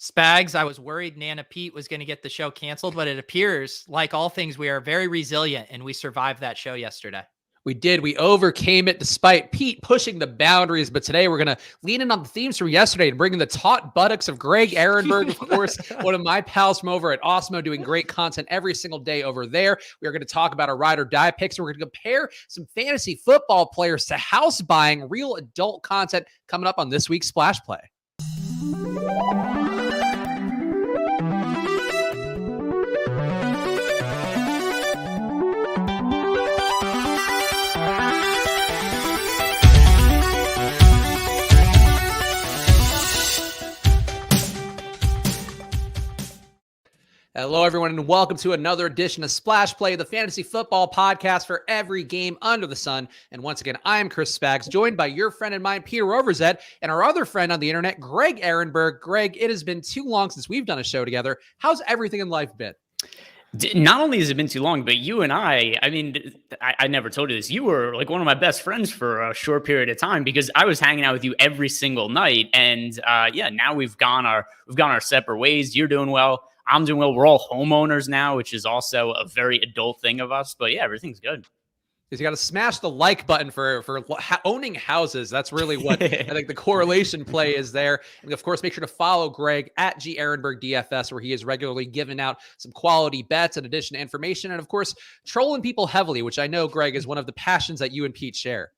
Spags, I was worried Nana Pete was going to get the show canceled, but it appears, like all things, we are very resilient and we survived that show yesterday. We did. We overcame it despite Pete pushing the boundaries. But today we're going to lean in on the themes from yesterday and bring in the taut buttocks of Greg Ehrenberg, of course, one of my pals from over at Awesemo, doing great content every single day over there. We are going to talk about our ride or die picks. And we're going to compare some fantasy football players to house buying, real adult content coming up on this week's Splash Play. Hello, everyone, and welcome to another edition of Splash Play, the fantasy football podcast for every game under the sun. And once again, I am Chris Spags, joined by your friend and mine, Peter Overzet, and our other friend on the internet, Greg Ehrenberg. Greg, it has been too long since we've done a show together. How's everything in life been? Not only has it been too long, but you and I never told you this. You were like one of my best friends for a short period of time because I was hanging out with you every single night. And now we've gone our separate ways. You're doing well. I'm doing well. We're all homeowners now, which is also a very adult thing of us. But yeah, everything's good. You got to smash the like button for owning houses. That's really what I think the correlation play is there. And of course, make sure to follow Greg at G Ehrenberg DFS, where he is regularly giving out some quality bets in addition to information. And of course, trolling people heavily, which I know, Greg, is one of the passions that you and Pete share.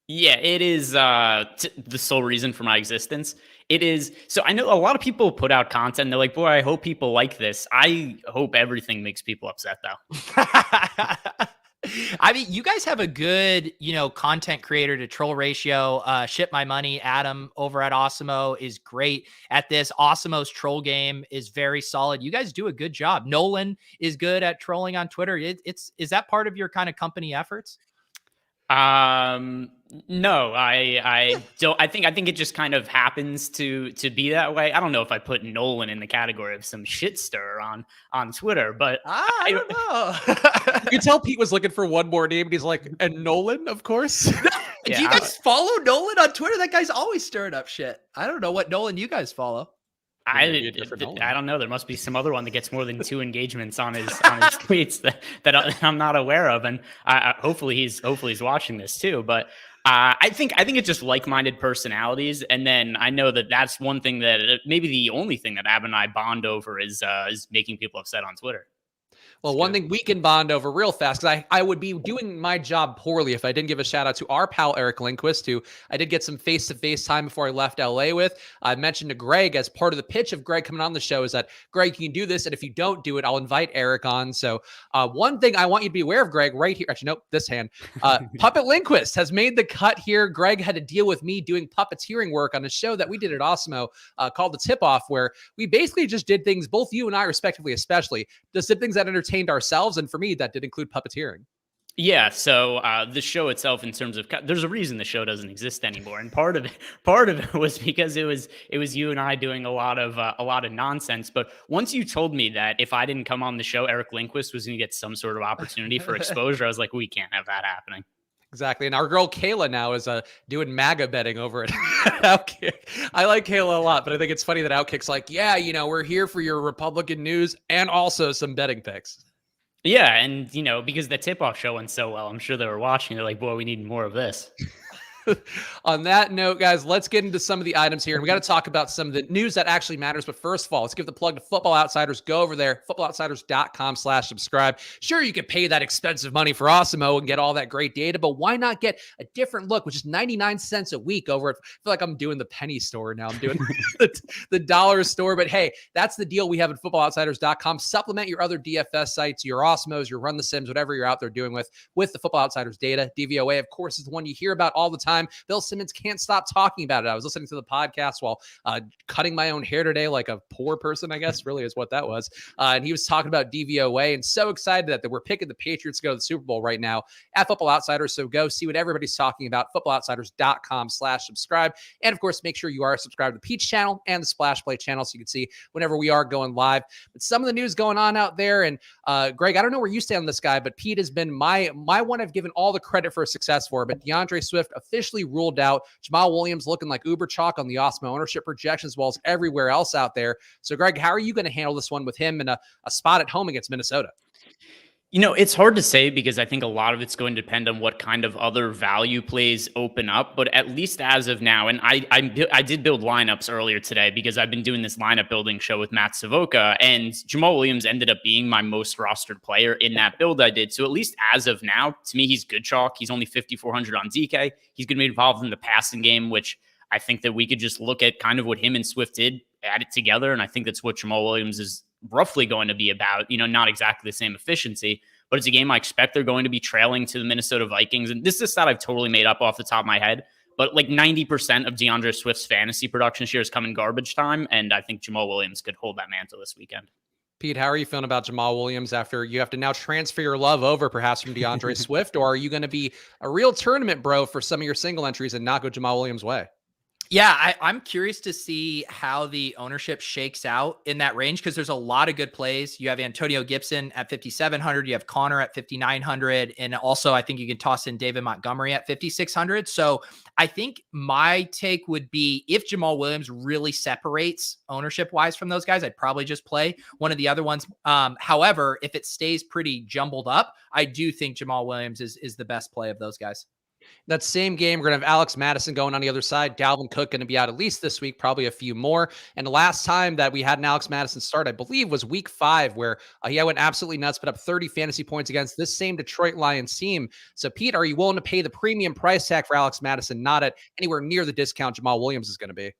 Yeah, it is the sole reason for my existence. It is. So I know a lot of people put out content and they're like, boy, I hope people like this. I hope everything makes people upset, though. I mean, you guys have a good, content creator to troll ratio. Ship My Money, Adam over at Awesemo is great at this. Awesemo's troll game is very solid. You guys do a good job. Nolan is good at trolling on Twitter. Is that part of your kind of company efforts? No, I don't. I think it just kind of happens to be that way. I don't know if I put Nolan in the category of some shit stir on Twitter, but I don't know. You can tell Pete was looking for one more name, and he's like, and Nolan, of course. Do you guys follow Nolan on Twitter? That guy's always stirring up shit. I don't know what Nolan you guys follow. I don't know. There must be some other one that gets more than 2 engagements on his tweets that I'm not aware of, and hopefully he's watching this too. But I think it's just like-minded personalities, and then I know that's one thing that maybe the only thing that Ab and I bond over is making people upset on Twitter. Well, one thing we can bond over real fast, because I would be doing my job poorly if I didn't give a shout out to our pal, Eric Lindquist, who I did get some face-to-face time before I left LA with. I mentioned to Greg as part of the pitch of Greg coming on the show is that, Greg, you can do this, and if you don't do it, I'll invite Eric on. So one thing I want you to be aware of, Greg, right here, actually, nope, this hand, Puppet Lindquist has made the cut here. Greg had to deal with me doing puppeteering work on a show that we did at Awesemo called The Tip-Off, where we basically just did things, both you and I respectively especially, just did things that entertained ourselves, and for me that did include puppeteering. Yeah, so the show itself, in terms of, there's a reason the show doesn't exist anymore, and part of it was because it was you and I doing a lot of nonsense. But once you told me that if I didn't come on the show, Eric Lindquist was going to get some sort of opportunity for exposure, I was like, we can't have that happening. Exactly. And our girl Kayla now is doing MAGA betting over at Outkick. I like Kayla a lot, but I think it's funny that Outkick's like, yeah, we're here for your Republican news and also some betting picks. Yeah, and because the tip-off show went so well, I'm sure they were watching. They're like, boy, we need more of this. On that note, guys, let's get into some of the items here. And we got to talk about some of the news that actually matters. But first of all, let's give the plug to Football Outsiders. Go over there, footballoutsiders.com/subscribe. Sure, you could pay that expensive money for Awesemo and get all that great data, but why not get a different look, which is 99 cents a week over at, I feel like I'm doing the penny store now. I'm doing the dollar store. But hey, that's the deal we have at footballoutsiders.com. Supplement your other DFS sites, your Awesemos, your Run the Sims, whatever you're out there doing with the Football Outsiders data. DVOA, of course, is the one you hear about all the time. Bill Simmons can't stop talking about it. I was listening to the podcast while cutting my own hair today, like a poor person, I guess, really is what that was. And he was talking about DVOA and so excited that we're picking the Patriots to go to the Super Bowl right now at Football Outsiders. So go see what everybody's talking about, footballoutsiders.com/subscribe. And of course, make sure you are subscribed to the Peach channel and the Splash Play channel so you can see whenever we are going live. But some of the news going on out there, and Greg, I don't know where you stand on this guy, but Pete has been my one I've given all the credit for success for, but DeAndre Swift officially officially ruled out. Jamal Williams looking like uber chalk on the Awesemo ownership projections, as well as everywhere else out there. So, Greg, how are you going to handle this one with him in a spot at home against Minnesota? It's hard to say because I think a lot of it's going to depend on what kind of other value plays open up. But at least as of now, and I did build lineups earlier today because I've been doing this lineup building show with Matt Savoca, and Jamal Williams ended up being my most rostered player in that build I did. So at least as of now, to me, he's good chalk. He's only 5,400 on DK. He's going to be involved in the passing game, which I think that we could just look at kind of what him and Swift did, add it together. And I think that's what Jamal Williams is roughly going to be about, not exactly the same efficiency, but it's a game I expect they're going to be trailing to the Minnesota Vikings. And this is a stat I've totally made up off the top of my head, but like 90% of DeAndre Swift's fantasy production this year has come in garbage time. And I think Jamal Williams could hold that mantle this weekend. Pete, how are you feeling about Jamal Williams after you have to now transfer your love over perhaps from DeAndre Swift, or are you going to be a real tournament bro for some of your single entries and not go Jamal Williams' way? Yeah, I'm curious to see how the ownership shakes out in that range because there's a lot of good plays. You have Antonio Gibson at 5,700. You have Connor at 5,900. And also, I think you can toss in David Montgomery at 5,600. So I think my take would be if Jamal Williams really separates ownership-wise from those guys, I'd probably just play one of the other ones. However, if it stays pretty jumbled up, I do think Jamal Williams is the best play of those guys. That same game, we're going to have Alex Madison going on the other side. Dalvin Cook going to be out at least this week, probably a few more. And the last time that we had an Alex Madison start, I believe, was week 5, where he went absolutely nuts, put up 30 fantasy points against this same Detroit Lions team. So, Pete, are you willing to pay the premium price tag for Alex Madison, not at anywhere near the discount Jamal Williams is going to be?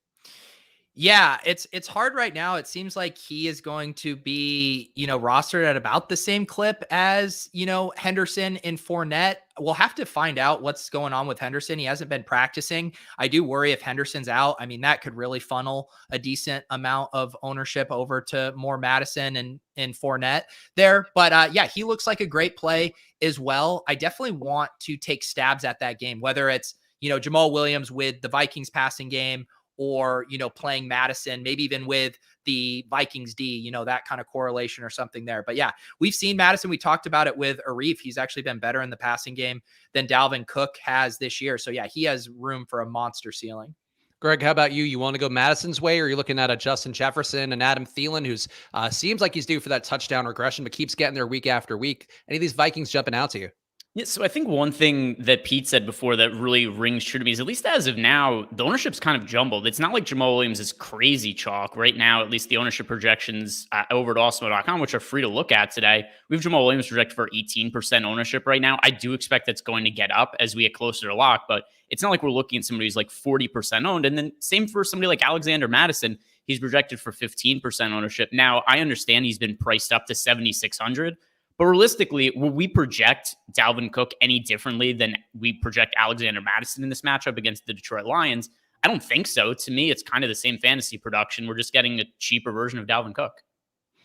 Yeah, it's hard right now. It seems like he is going to be, rostered at about the same clip as, Henderson and Fournette. We'll have to find out what's going on with Henderson. He hasn't been practicing. I do worry if Henderson's out. I mean, that could really funnel a decent amount of ownership over to more Madison and Fournette there. But yeah, he looks like a great play as well. I definitely want to take stabs at that game, whether it's, Jamal Williams with the Vikings passing game, or, playing Madison, maybe even with the Vikings D, that kind of correlation or something there. But yeah, we've seen Madison. We talked about it with Arif. He's actually been better in the passing game than Dalvin Cook has this year. So yeah, he has room for a monster ceiling. Greg, how about you? You want to go Madison's way, or are you looking at a Justin Jefferson and Adam Thielen, who's seems like he's due for that touchdown regression, but keeps getting there week after week? Any of these Vikings jumping out to you? Yeah, so I think one thing that Pete said before that really rings true to me is, at least as of now, the ownership's kind of jumbled. It's not like Jamal Williams is crazy chalk. Right now, at least the ownership projections over at Awesemo.com, which are free to look at today, we have Jamal Williams projected for 18% ownership right now. I do expect that's going to get up as we get closer to lock, but it's not like we're looking at somebody who's like 40% owned. And then same for somebody like Alexander Madison. He's projected for 15% ownership. Now, I understand he's been priced up to 7,600. But realistically, will we project Dalvin Cook any differently than we project Alexander Madison in this matchup against the Detroit Lions? I don't think so. To me, it's kind of the same fantasy production. We're just getting a cheaper version of Dalvin Cook.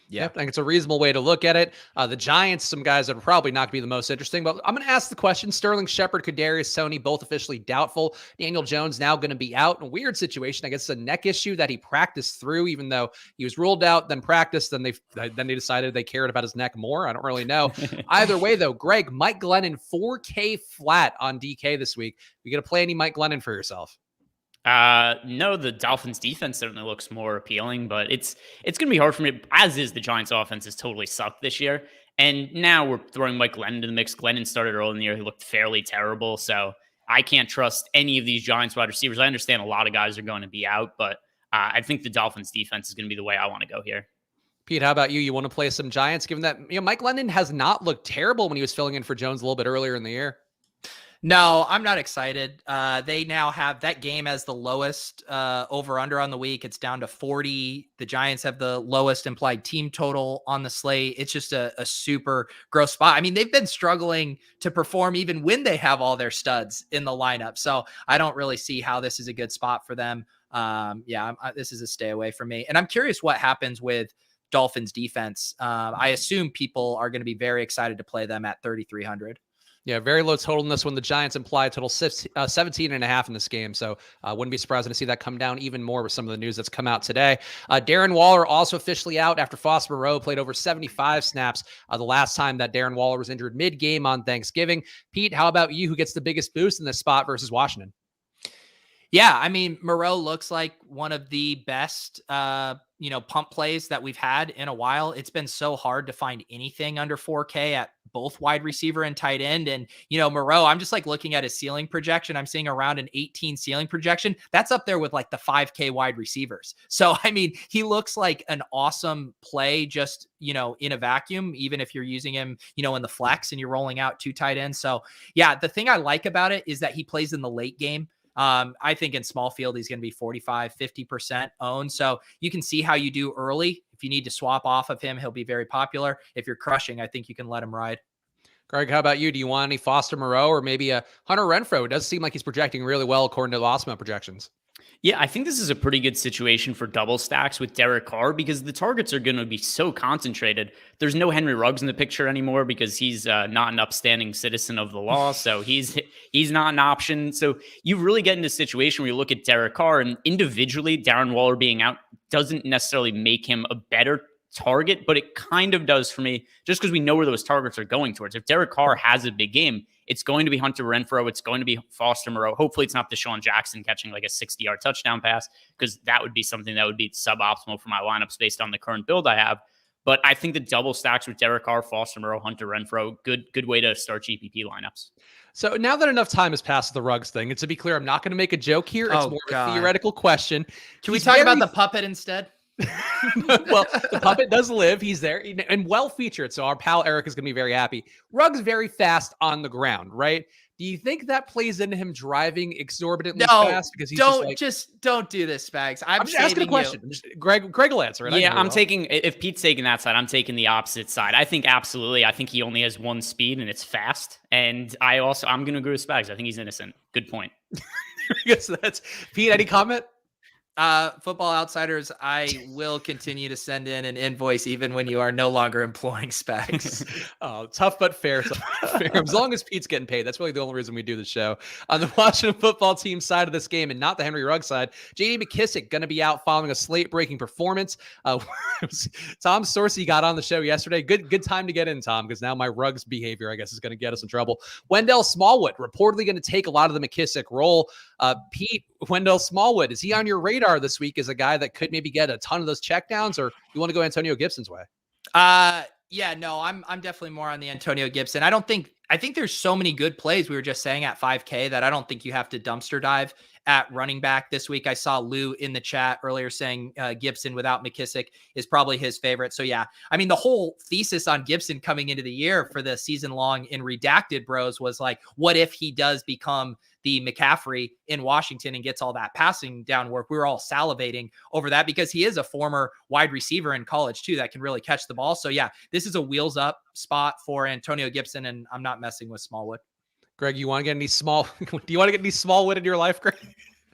Yeah, I think it's a reasonable way to look at it. The Giants, some guys that are probably not going to be the most interesting, but I'm going to ask the question. Sterling Shepard, Kadarius Toney, both officially doubtful. Daniel Jones now going to be out in a weird situation. I guess it's a neck issue that he practiced through, even though he was ruled out, then practiced, then they decided they cared about his neck more. I don't really know. Either way, though, Greg, Mike Glennon, 4K flat on DK this week. You going to play any Mike Glennon for yourself? No, the Dolphins defense certainly looks more appealing, but it's going to be hard for me, as is the Giants offense has totally sucked this year. And now we're throwing Mike Glennon into the mix. Glennon started early in the year. He looked fairly terrible. So I can't trust any of these Giants wide receivers. I understand a lot of guys are going to be out, but I think the Dolphins defense is going to be the way I want to go here. Pete, how about you? You want to play some Giants, given that, Mike Glennon has not looked terrible when he was filling in for Jones a little bit earlier in the year? No, I'm not excited. They now have that game as the lowest over-under on the week. It's down to 40. The Giants have the lowest implied team total on the slate. It's just a super gross spot. I mean, they've been struggling to perform even when they have all their studs in the lineup. So I don't really see how this is a good spot for them. This is a stay away from me. And I'm curious what happens with Dolphins defense. I assume people are going to be very excited to play them at 3,300. Yeah, very low total in this one. The Giants imply total 17.5 in this game. So wouldn't be surprised to see that come down even more with some of the news that's come out today. Darren Waller also officially out after Foss Moreau played over 75 snaps the last time that Darren Waller was injured mid-game on Thanksgiving. Pete, how about you? Who gets the biggest boost in this spot versus Washington? Yeah, I mean, Moreau looks like one of the best, pump plays that we've had in a while. It's been so hard to find anything under 4K at both wide receiver and tight end. And, Moreau, I'm just like looking at his ceiling projection. I'm seeing around an 18 ceiling projection. That's up there with like the 5K wide receivers. So, I mean, he looks like an awesome play just, in a vacuum, even if you're using him, in the flex and you're rolling out 2 tight ends. So, yeah, the thing I like about it is that he plays in the late game. I think in small field, he's going to be 45, 50% owned. So you can see how you do early. If you need to swap off of him, he'll be very popular. If you're crushing, I think you can let him ride. Greg, how about you? Do you want any Foster Moreau or maybe a Hunter Renfrow? It does seem like he's projecting really well according to the Awesemo projections. Yeah, I think this is a pretty good situation for double stacks with Derek Carr because the targets are going to be so concentrated. There's no Henry Ruggs in the picture anymore because he's not an upstanding citizen of the law, so he's not an option. So you really get into a situation where you look at Derek Carr and individually, Darren Waller being out doesn't necessarily make him a better target, but it kind of does for me just because we know where those targets are going towards. If Derek Carr has a big game, it's going to be Hunter Renfrow. It's going to be Foster Moreau. Hopefully it's not Deshaun Jackson catching like a 60-yard touchdown pass because that would be something that would be suboptimal for my lineups based on the current build I have. But I think the double stacks with Derek Carr, Foster Moreau, Hunter Renfrow, good way to start GPP lineups. So now that enough time has passed with the Ruggs thing, and to be clear, I'm not going to make a joke here. It's more of a theoretical question. Can we talk about the puppet instead? Well, the puppet does live. He's there and well featured. So our pal Eric is going to be very happy. Ruggs very fast on the ground, right? Do you think that plays into him driving exorbitantly fast? Because he's don't do this, Spags. I'm just asking a question. Greg will answer it. Yeah, I'm taking. If Pete's taking that side, I'm taking the opposite side. I think absolutely. I think he only has one speed and it's fast. And I'm going to agree with Spags. I think he's innocent. Good point. Yes, that's Pete. Any comment? Football Outsiders, I will continue to send in an invoice even when you are no longer employing Specs. Oh, tough but fair. As long as Pete's getting paid, that's really the only reason we do the show. On the Washington football team side of this game, and not the Henry Ruggs side, J.D. McKissic going to be out following a slate-breaking performance. Tom Sorsey got on the show yesterday. Good time to get in, Tom, because now my Ruggs behavior, I guess, is going to get us in trouble. Wendell Smallwood reportedly going to take a lot of the McKissic role. Pete, Wendell Smallwood, is he on your radar this week as a guy that could maybe get a ton of those checkdowns, or you want to go Antonio Gibson's way? Yeah, no, I'm definitely more on the Antonio Gibson. I think there's so many good plays we were just saying at 5K that I don't think you have to dumpster dive at running back this week. I saw Lou in the chat earlier saying Gibson without McKissic is probably his favorite. So yeah, I mean, the whole thesis on Gibson coming into the year for the season long in Redacted Bros was like, what if he does become the McCaffrey in Washington and gets all that passing down work? We were all salivating over that because he is a former wide receiver in college too that can really catch the ball. So yeah, this is a wheels up spot for Antonio Gibson, and I'm not messing with Smallwood. Greg, you want to get any do you want to get any Smallwood in your life, Greg?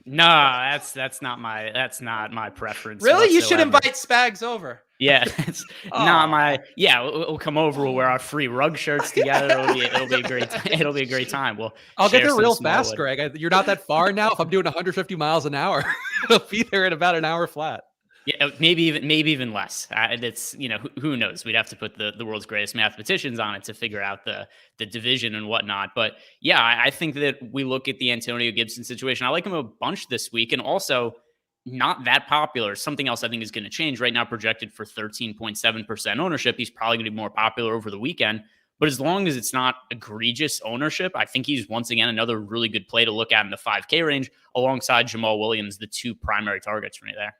No, that's not my preference. Really? Whatsoever. You should invite Spags over. Yeah, it's not my. Yeah, we'll come over. We'll wear our free rug shirts together. It'll be a great. It'll be a great time. I'll get there real fast, Greg. You're not that far now. If I'm doing 150 miles an hour, I'll be there in about an hour flat. Yeah, maybe even less. It's who knows? We'd have to put the world's greatest mathematicians on it to figure out the division and whatnot. But yeah, I think that we look at the Antonio Gibson situation. I like him a bunch this week, and also not that popular. Something else I think is going to change. Right now, projected for 13.7% ownership. He's probably going to be more popular over the weekend. But as long as it's not egregious ownership, I think he's once again another really good play to look at in the 5K range, alongside Jamal Williams, the two primary targets for me there.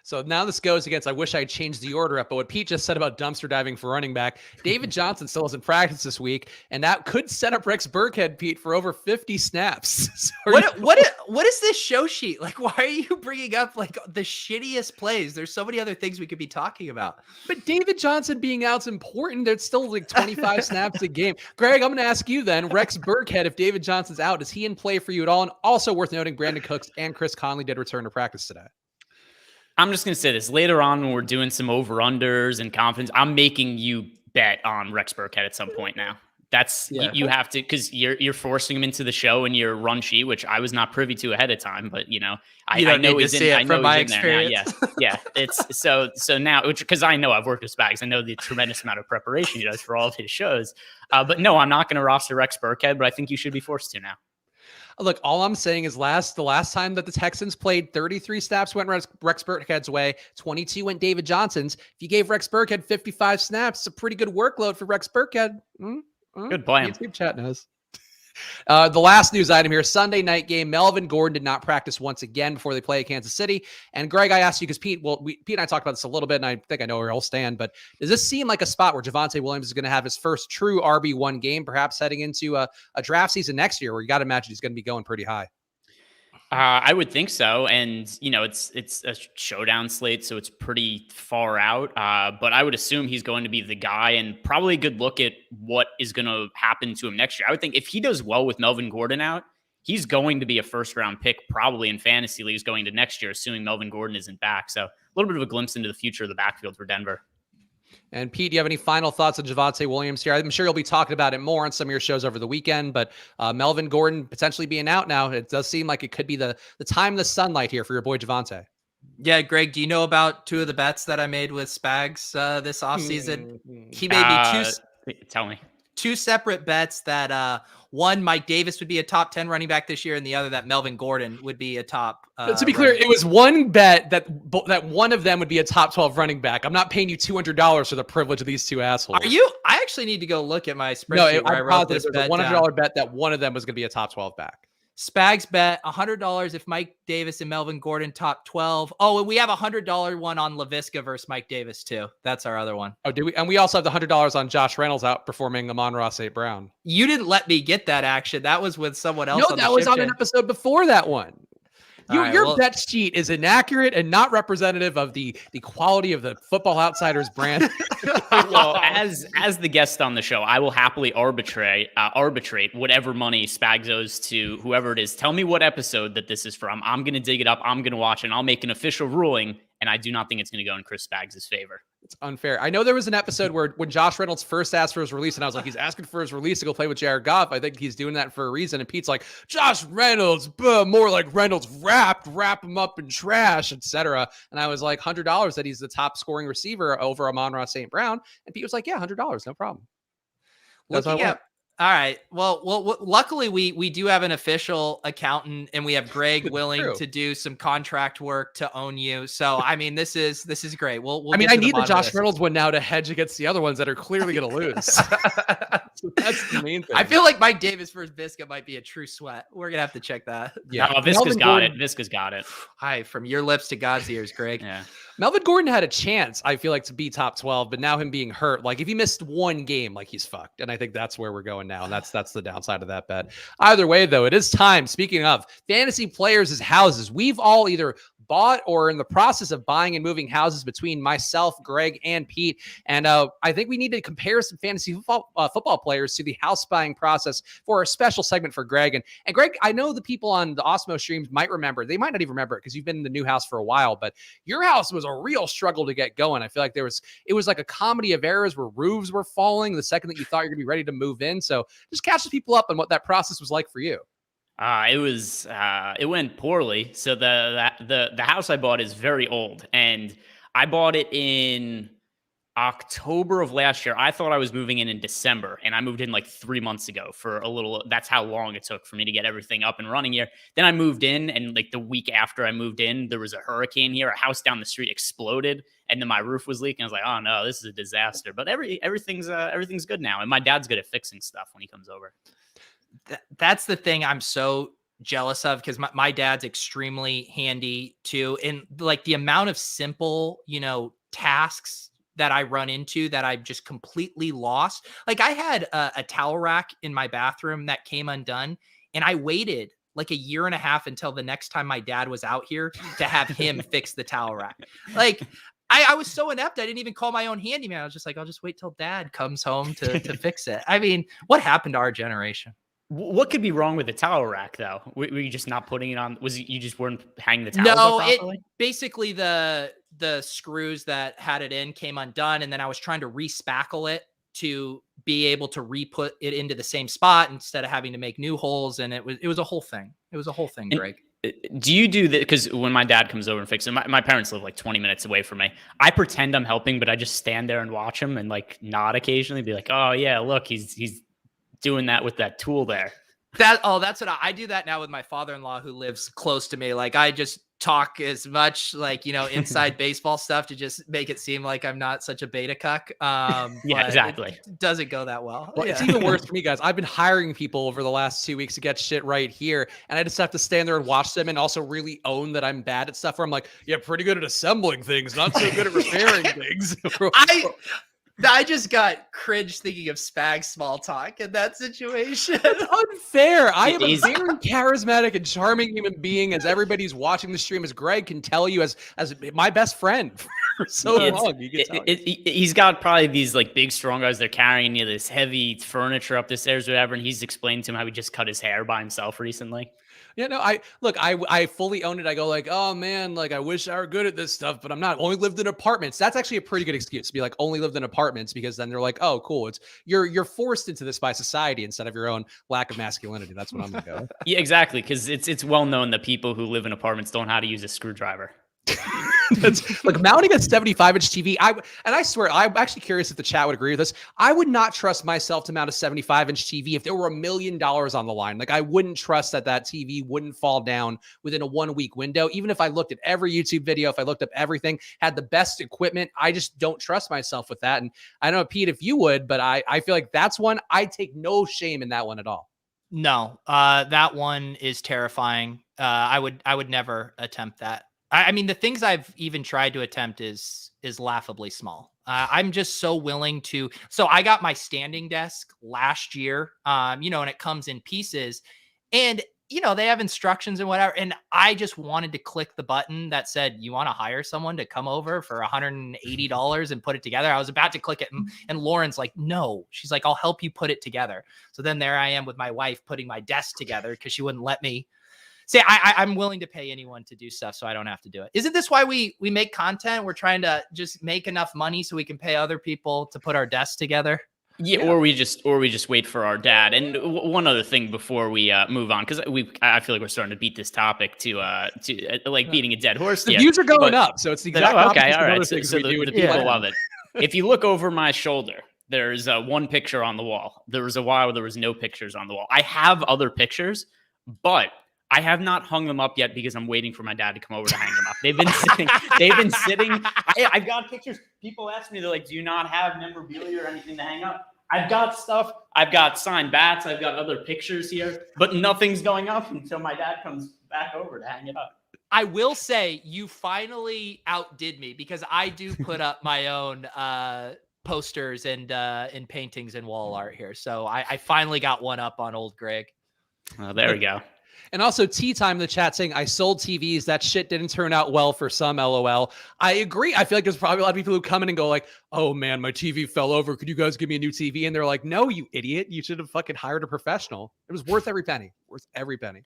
So now this goes against, I wish I had changed the order up, but what Pete just said about dumpster diving for running back, David Johnson still hasn't practiced this week, and that could set up Rex Burkhead, Pete, for over 50 snaps. So what is this show sheet? Like, why are you bringing up like the shittiest plays? There's so many other things we could be talking about. But David Johnson being out is important. There's still like 25 snaps a game. Greg, I'm going to ask you then, Rex Burkhead, if David Johnson's out, is he in play for you at all? And also worth noting, Brandon Cooks and Chris Conley did return to practice today. I'm just going to say this later on when we're doing some over-unders and confidence. I'm making you bet on Rex Burkhead at some point now. You have to, because you're forcing him into the show in your run sheet, which I was not privy to ahead of time. But I know he's in. I know he's in there now. Yeah. It's so now, because I know I've worked with Spags. I know the tremendous amount of preparation he does for all of his shows. But no, I'm not going to roster Rex Burkhead, but I think you should be forced to now. Look, all I'm saying is the last time that the Texans played, 33 snaps went Rex Burkhead's way, 22 went David Johnson's. If you gave Rex Burkhead 55 snaps, it's a pretty good workload for Rex Burkhead. Good plan. YouTube chat knows. The last news item here, Sunday night game. Melvin Gordon did not practice once again before they play at Kansas City. And Greg, I asked you because Pete and I talked about this a little bit, and I think I know where he'll stand, but does this seem like a spot where Javonte Williams is going to have his first true RB1 game, perhaps heading into a draft season next year where you got to imagine he's going to be going pretty high? I would think so. And, it's a showdown slate, so it's pretty far out. But I would assume he's going to be the guy and probably a good look at what is going to happen to him next year. I would think if he does well with Melvin Gordon out, he's going to be a first-round pick probably in fantasy leagues going to next year, assuming Melvin Gordon isn't back. So a little bit of a glimpse into the future of the backfield for Denver. And Pete, do you have any final thoughts on Javonte Williams here? I'm sure you'll be talking about it more on some of your shows over the weekend, but Melvin Gordon potentially being out now, it does seem like it could be the time of the sunlight here for your boy Javonte. Yeah, Greg, do you know about two of the bets that I made with Spags this offseason? He made me Tell me. two separate bets that one, Mike Davis would be a top 10 running back this year, and the other that Melvin Gordon would be a top. To be clear, it was one bet that one of them would be a top 12 running back. I'm not paying you $200 for the privilege of these two assholes. Are you? I actually need to go look at my spreadsheet where I wrote this bet. There's a $100 bet that one of them was going to be a top 12 back. Spags bet $100 if Mike Davis and Melvin Gordon top 12. Oh, and we have a $100 one on LaVisca versus Mike Davis too. That's our other one. Oh, do we? And we also have the $100 on Josh Reynolds outperforming Amon-Ra St. Brown. You didn't let me get that action. That was with someone else. No, that was on an episode before that one. Your bet sheet is inaccurate and not representative of the quality of the Football Outsiders brand. Well, as the guest on the show, I will happily arbitrate whatever money Spags owes to whoever it is. Tell me what episode that this is from. I'm going to dig it up. I'm going to watch it, and I'll make an official ruling. And I do not think it's going to go in Chris Spags' favor. It's unfair. I know there was an episode where when Josh Reynolds first asked for his release, and I was like, he's asking for his release to go play with Jared Goff. I think he's doing that for a reason. And Pete's like, Josh Reynolds, more like Reynolds wrap him up in trash, etc. And I was like, $100 that he's the top scoring receiver over Amon-Ra St. Brown. And Pete was like, yeah, $100, no problem. All right. Well, luckily we do have an official accountant, and we have Greg willing to do some contract work to own you. So, I mean, this is great. I need the Josh Reynolds one now to hedge against the other ones that are clearly going to lose. So that's the main thing. I feel like Mike Davis versus Visca might be a true sweat. We're going to have to check that. Yeah. No, Visca's got it. Visca's got it. Hi, from your lips to God's ears, Greg. Yeah. Melvin Gordon had a chance, I feel like, to be top 12, but now him being hurt, like if he missed one game, like he's fucked. And I think that's where we're going now. And that's the downside of that bet. Either way, though, it is time. Speaking of fantasy players' houses, we've all either bought or in the process of buying and moving houses between myself, Greg, and Pete. And I think we need to compare some fantasy football players to the house buying process for a special segment for Greg. And Greg, I know the people on the Awesemo streams might remember. They might not even remember it because you've been in the new house for a while, but your house was a real struggle to get going. I feel like it was like a comedy of errors where roofs were falling the second that you thought you're going to be ready to move in. So just catch the people up on what that process was like for you. It went poorly. So the house I bought is very old, and I bought it in October of last year. I thought I was moving in December, and I moved in like 3 months ago for a little. That's how long it took for me to get everything up and running here. Then I moved in, and like the week after I moved in, there was a hurricane here. A house down the street exploded, and then my roof was leaking. I was like, oh no, this is a disaster. But everything's good now, and my dad's good at fixing stuff when he comes over. That's the thing I'm so jealous of, because my dad's extremely handy too. And like the amount of simple, tasks that I run into that I've just completely lost. Like I had a towel rack in my bathroom that came undone, and I waited like a year and a half until the next time my dad was out here to have him fix the towel rack. Like I was so inept. I didn't even call my own handyman. I was just like, I'll just wait till dad comes home to fix it. I mean, what happened to our generation? What could be wrong with the towel rack, though? Were you just not putting it on? You just weren't hanging the towels? No, basically the screws that had it in came undone, and then I was trying to re-spackle it to be able to re-put it into the same spot instead of having to make new holes. And it was a whole thing. It was a whole thing, Greg. Do you do that? Because when my dad comes over and fixes it, my parents live like 20 minutes away from me. I pretend I'm helping, but I just stand there and watch him and like nod occasionally, be like, "Oh yeah, look, he's doing that with that tool there." That's what I do that now with my father-in-law who lives close to me. Like I just talk as much like, inside baseball stuff to just make it seem like I'm not such a beta cuck. Yeah, But exactly. it doesn't go that well. Well, it's even worse for me, guys. I've been hiring people over the last 2 weeks to get shit right here, and I just have to stand there and watch them and also really own that I'm bad at stuff where I'm like, yeah, pretty good at assembling things, not so good at repairing things. I just got cringe thinking of Spag small talk in that situation. That's unfair. I am a very charismatic and charming human being, as everybody's watching the stream, as Greg can tell you, as my best friend for so long. He's got probably these like big, strong guys. They're carrying this heavy furniture up the stairs, or whatever, and he's explained to him how he just cut his hair by himself recently. Yeah, no, I fully own it. I go like, oh man, like I wish I were good at this stuff, but I'm not. Only lived in apartments. That's actually a pretty good excuse to be like, only lived in apartments, because then they're like, oh, cool. It's you're forced into this by society instead of your own lack of masculinity. That's what I'm gonna go. Yeah, exactly. Because it's well known that people who live in apartments don't know how to use a screwdriver. That's like mounting a 75-inch TV. I swear, I'm actually curious if the chat would agree with this. I would not trust myself to mount a 75-inch TV if there were $1 million on the line. Like I wouldn't trust that TV wouldn't fall down within a 1-week window. Even if I looked at every YouTube video, if I looked up everything, had the best equipment, I just don't trust myself with that. And I don't know, Pete, if you would, but I feel like that's one I take no shame in that one at all. No, that one is terrifying. I would never attempt that. I mean, the things I've even tried to attempt is laughably small. I'm just so willing to. So I got my standing desk last year, and it comes in pieces, and they have instructions and whatever. And I just wanted to click the button that said, "You want to hire someone to come over for $180 and put it together?" I was about to click it, and Lauren's like, "No." She's like, "I'll help you put it together." So then there I am with my wife putting my desk together because she wouldn't let me. See, I'm willing to pay anyone to do stuff so I don't have to do it. Isn't this why we make content? We're trying to just make enough money so we can pay other people to put our desks together. Yeah, or we just wait for our dad. And one other thing before we move on, because I feel like we're starting to beat this topic to like beating a dead horse. The views are going up, so it's the exact okay. All right, so the people love it. If you look over my shoulder, there's one picture on the wall. There was a while where there was no pictures on the wall. I have other pictures, but I have not hung them up yet because I'm waiting for my dad to come over to hang them up. They've been sitting. I've got pictures. People ask me, they're like, "Do you not have memorabilia or anything to hang up?" I've got stuff. I've got signed bats. I've got other pictures here, but nothing's going up until my dad comes back over to hang it up. I will say you finally outdid me because I do put up my own posters and paintings and wall art here. So I finally got one up on old Greg. Oh, there we go. And also Tea Time in the chat saying, I sold TVs. That shit didn't turn out well for some, LOL. I agree. I feel like there's probably a lot of people who come in and go like, oh man, my TV fell over. Could you guys give me a new TV? And they're like, no, you idiot. You should have fucking hired a professional. It was worth every penny. Worth every penny.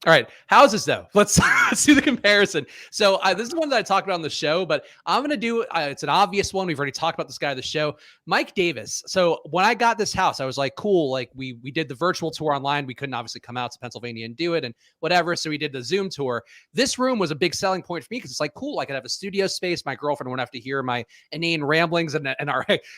All right. Houses, though. Let's do the comparison. So this is one that I talked about on the show, but I'm going to do, it's an obvious one. We've already talked about this guy on the show, Mike Davis. So when I got this house, I was like, cool. Like we did the virtual tour online. We couldn't obviously come out to Pennsylvania and do it and whatever. So we did the Zoom tour. This room was a big selling point for me because it's like, cool. I could have a studio space. My girlfriend wouldn't have to hear my inane ramblings and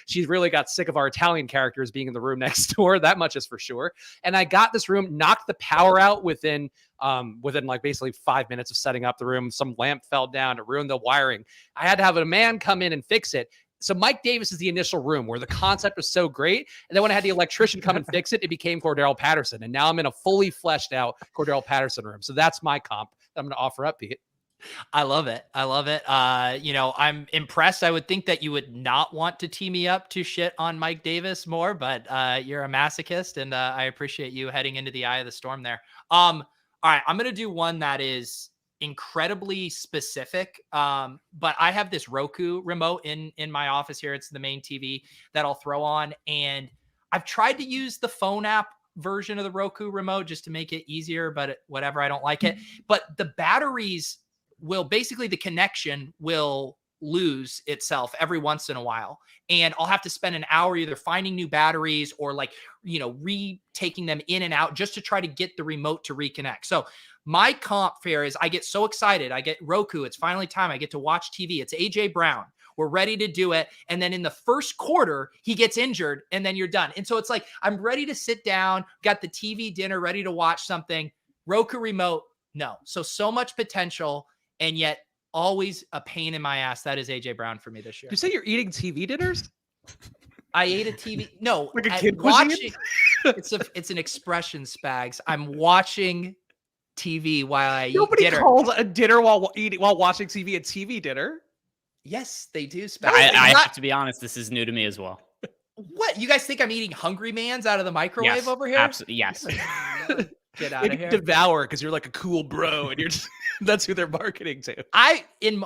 she's really got sick of our Italian characters being in the room next door. That much is for sure. And I got this room, knocked the power out within like basically 5 minutes of setting up the room. Some lamp fell down, it ruined the wiring. I had to have a man come in and fix it. So Mike Davis is the initial room where the concept was so great. And then when I had the electrician come and fix it, it became Cordell Patterson. And now I'm in a fully fleshed out Cordell Patterson room. So that's my comp that I'm going to offer up, Pete. I love it. I'm impressed. I would think that you would not want to tee me up to shit on Mike Davis more, but you're a masochist and I appreciate you heading into the eye of the storm there. All right, I'm going to do one that is incredibly specific, but I have this Roku remote in my office here. It's the main TV that I'll throw on, and I've tried to use the phone app version of the Roku remote just to make it easier, but whatever, I don't like it. But the batteries the connection will lose itself every once in a while. And I'll have to spend an hour either finding new batteries or retaking them in and out just to try to get the remote to reconnect. So my comp fare is I get so excited. I get Roku. It's finally time. I get to watch TV. It's AJ Brown. We're ready to do it. And then in the first quarter, he gets injured and then you're done. And so it's like, I'm ready to sit down, got the TV dinner, ready to watch something. Roku remote, no. So much potential, and yet always a pain in my ass. That is AJ Brown for me this year. You say you're eating TV dinners? I ate a TV. No, like a kid watching. It's an expression, Spags. I'm watching TV while I eat dinner. Nobody calls a dinner while watching TV a TV dinner. Yes, they do, Spags. I have to be honest. This is new to me as well. What? You guys think I'm eating Hungry Man's out of the microwave over here? Absolutely. Yes. Get out of here. Devour because you're like a cool bro, and you're just that's who they're marketing to.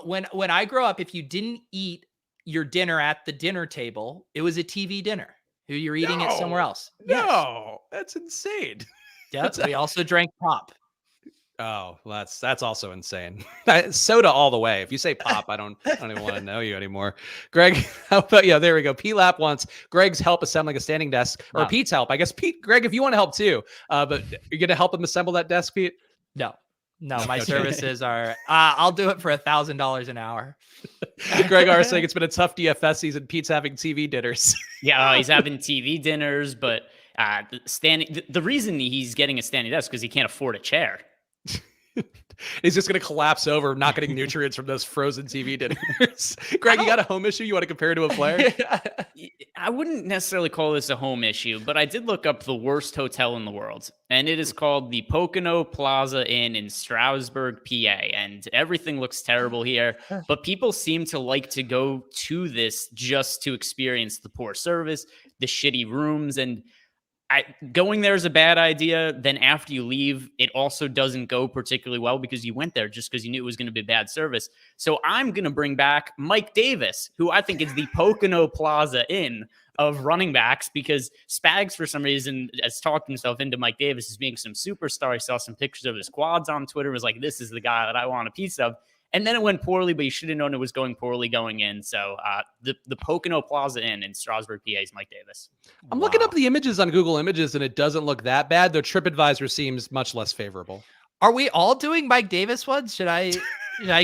When I grow up, if you didn't eat your dinner at the dinner table, it was a TV dinner. You're eating it somewhere else. No, that's insane. Yeah, we also drank pop. Oh, well, that's also insane. Soda all the way. If you say pop, I don't even want to know you anymore. Greg, how about you? There we go. P-Lap wants Greg's help assembling a standing desk, or Pete's help. I guess Greg, if you want to help too, but you're gonna help him assemble that desk, Pete? No, my services are. I'll do it for $1,000 an hour. Greg R saying it's been a tough DFS season. Pete's having TV dinners. Yeah, he's having TV dinners, but the reason he's getting a standing desk because he can't afford a chair. He's just going to collapse over, not getting nutrients from those frozen TV dinners. Greg, you got a home issue you want to compare to a player? I wouldn't necessarily call this a home issue, but I did look up the worst hotel in the world, and it is called the Pocono Plaza Inn in Stroudsburg, PA, and everything looks terrible here, but people seem to like to go to this just to experience the poor service, the shitty rooms, and going there is a bad idea. Then after you leave, it also doesn't go particularly well because you went there just because you knew it was going to be bad service. So I'm going to bring back Mike Davis, who I think is the Pocono Plaza Inn of running backs, because Spags, for some reason, has talked himself into Mike Davis as being some superstar. He saw some pictures of his quads on Twitter, was like, this is the guy that I want a piece of. And then it went poorly, but you should have known it was going poorly going in. So the Pocono Plaza Inn in Strasburg, PA is Mike Davis. I'm looking up the images on Google Images, and it doesn't look that bad, though TripAdvisor seems much less favorable. Are we all doing Mike Davis ones? Should I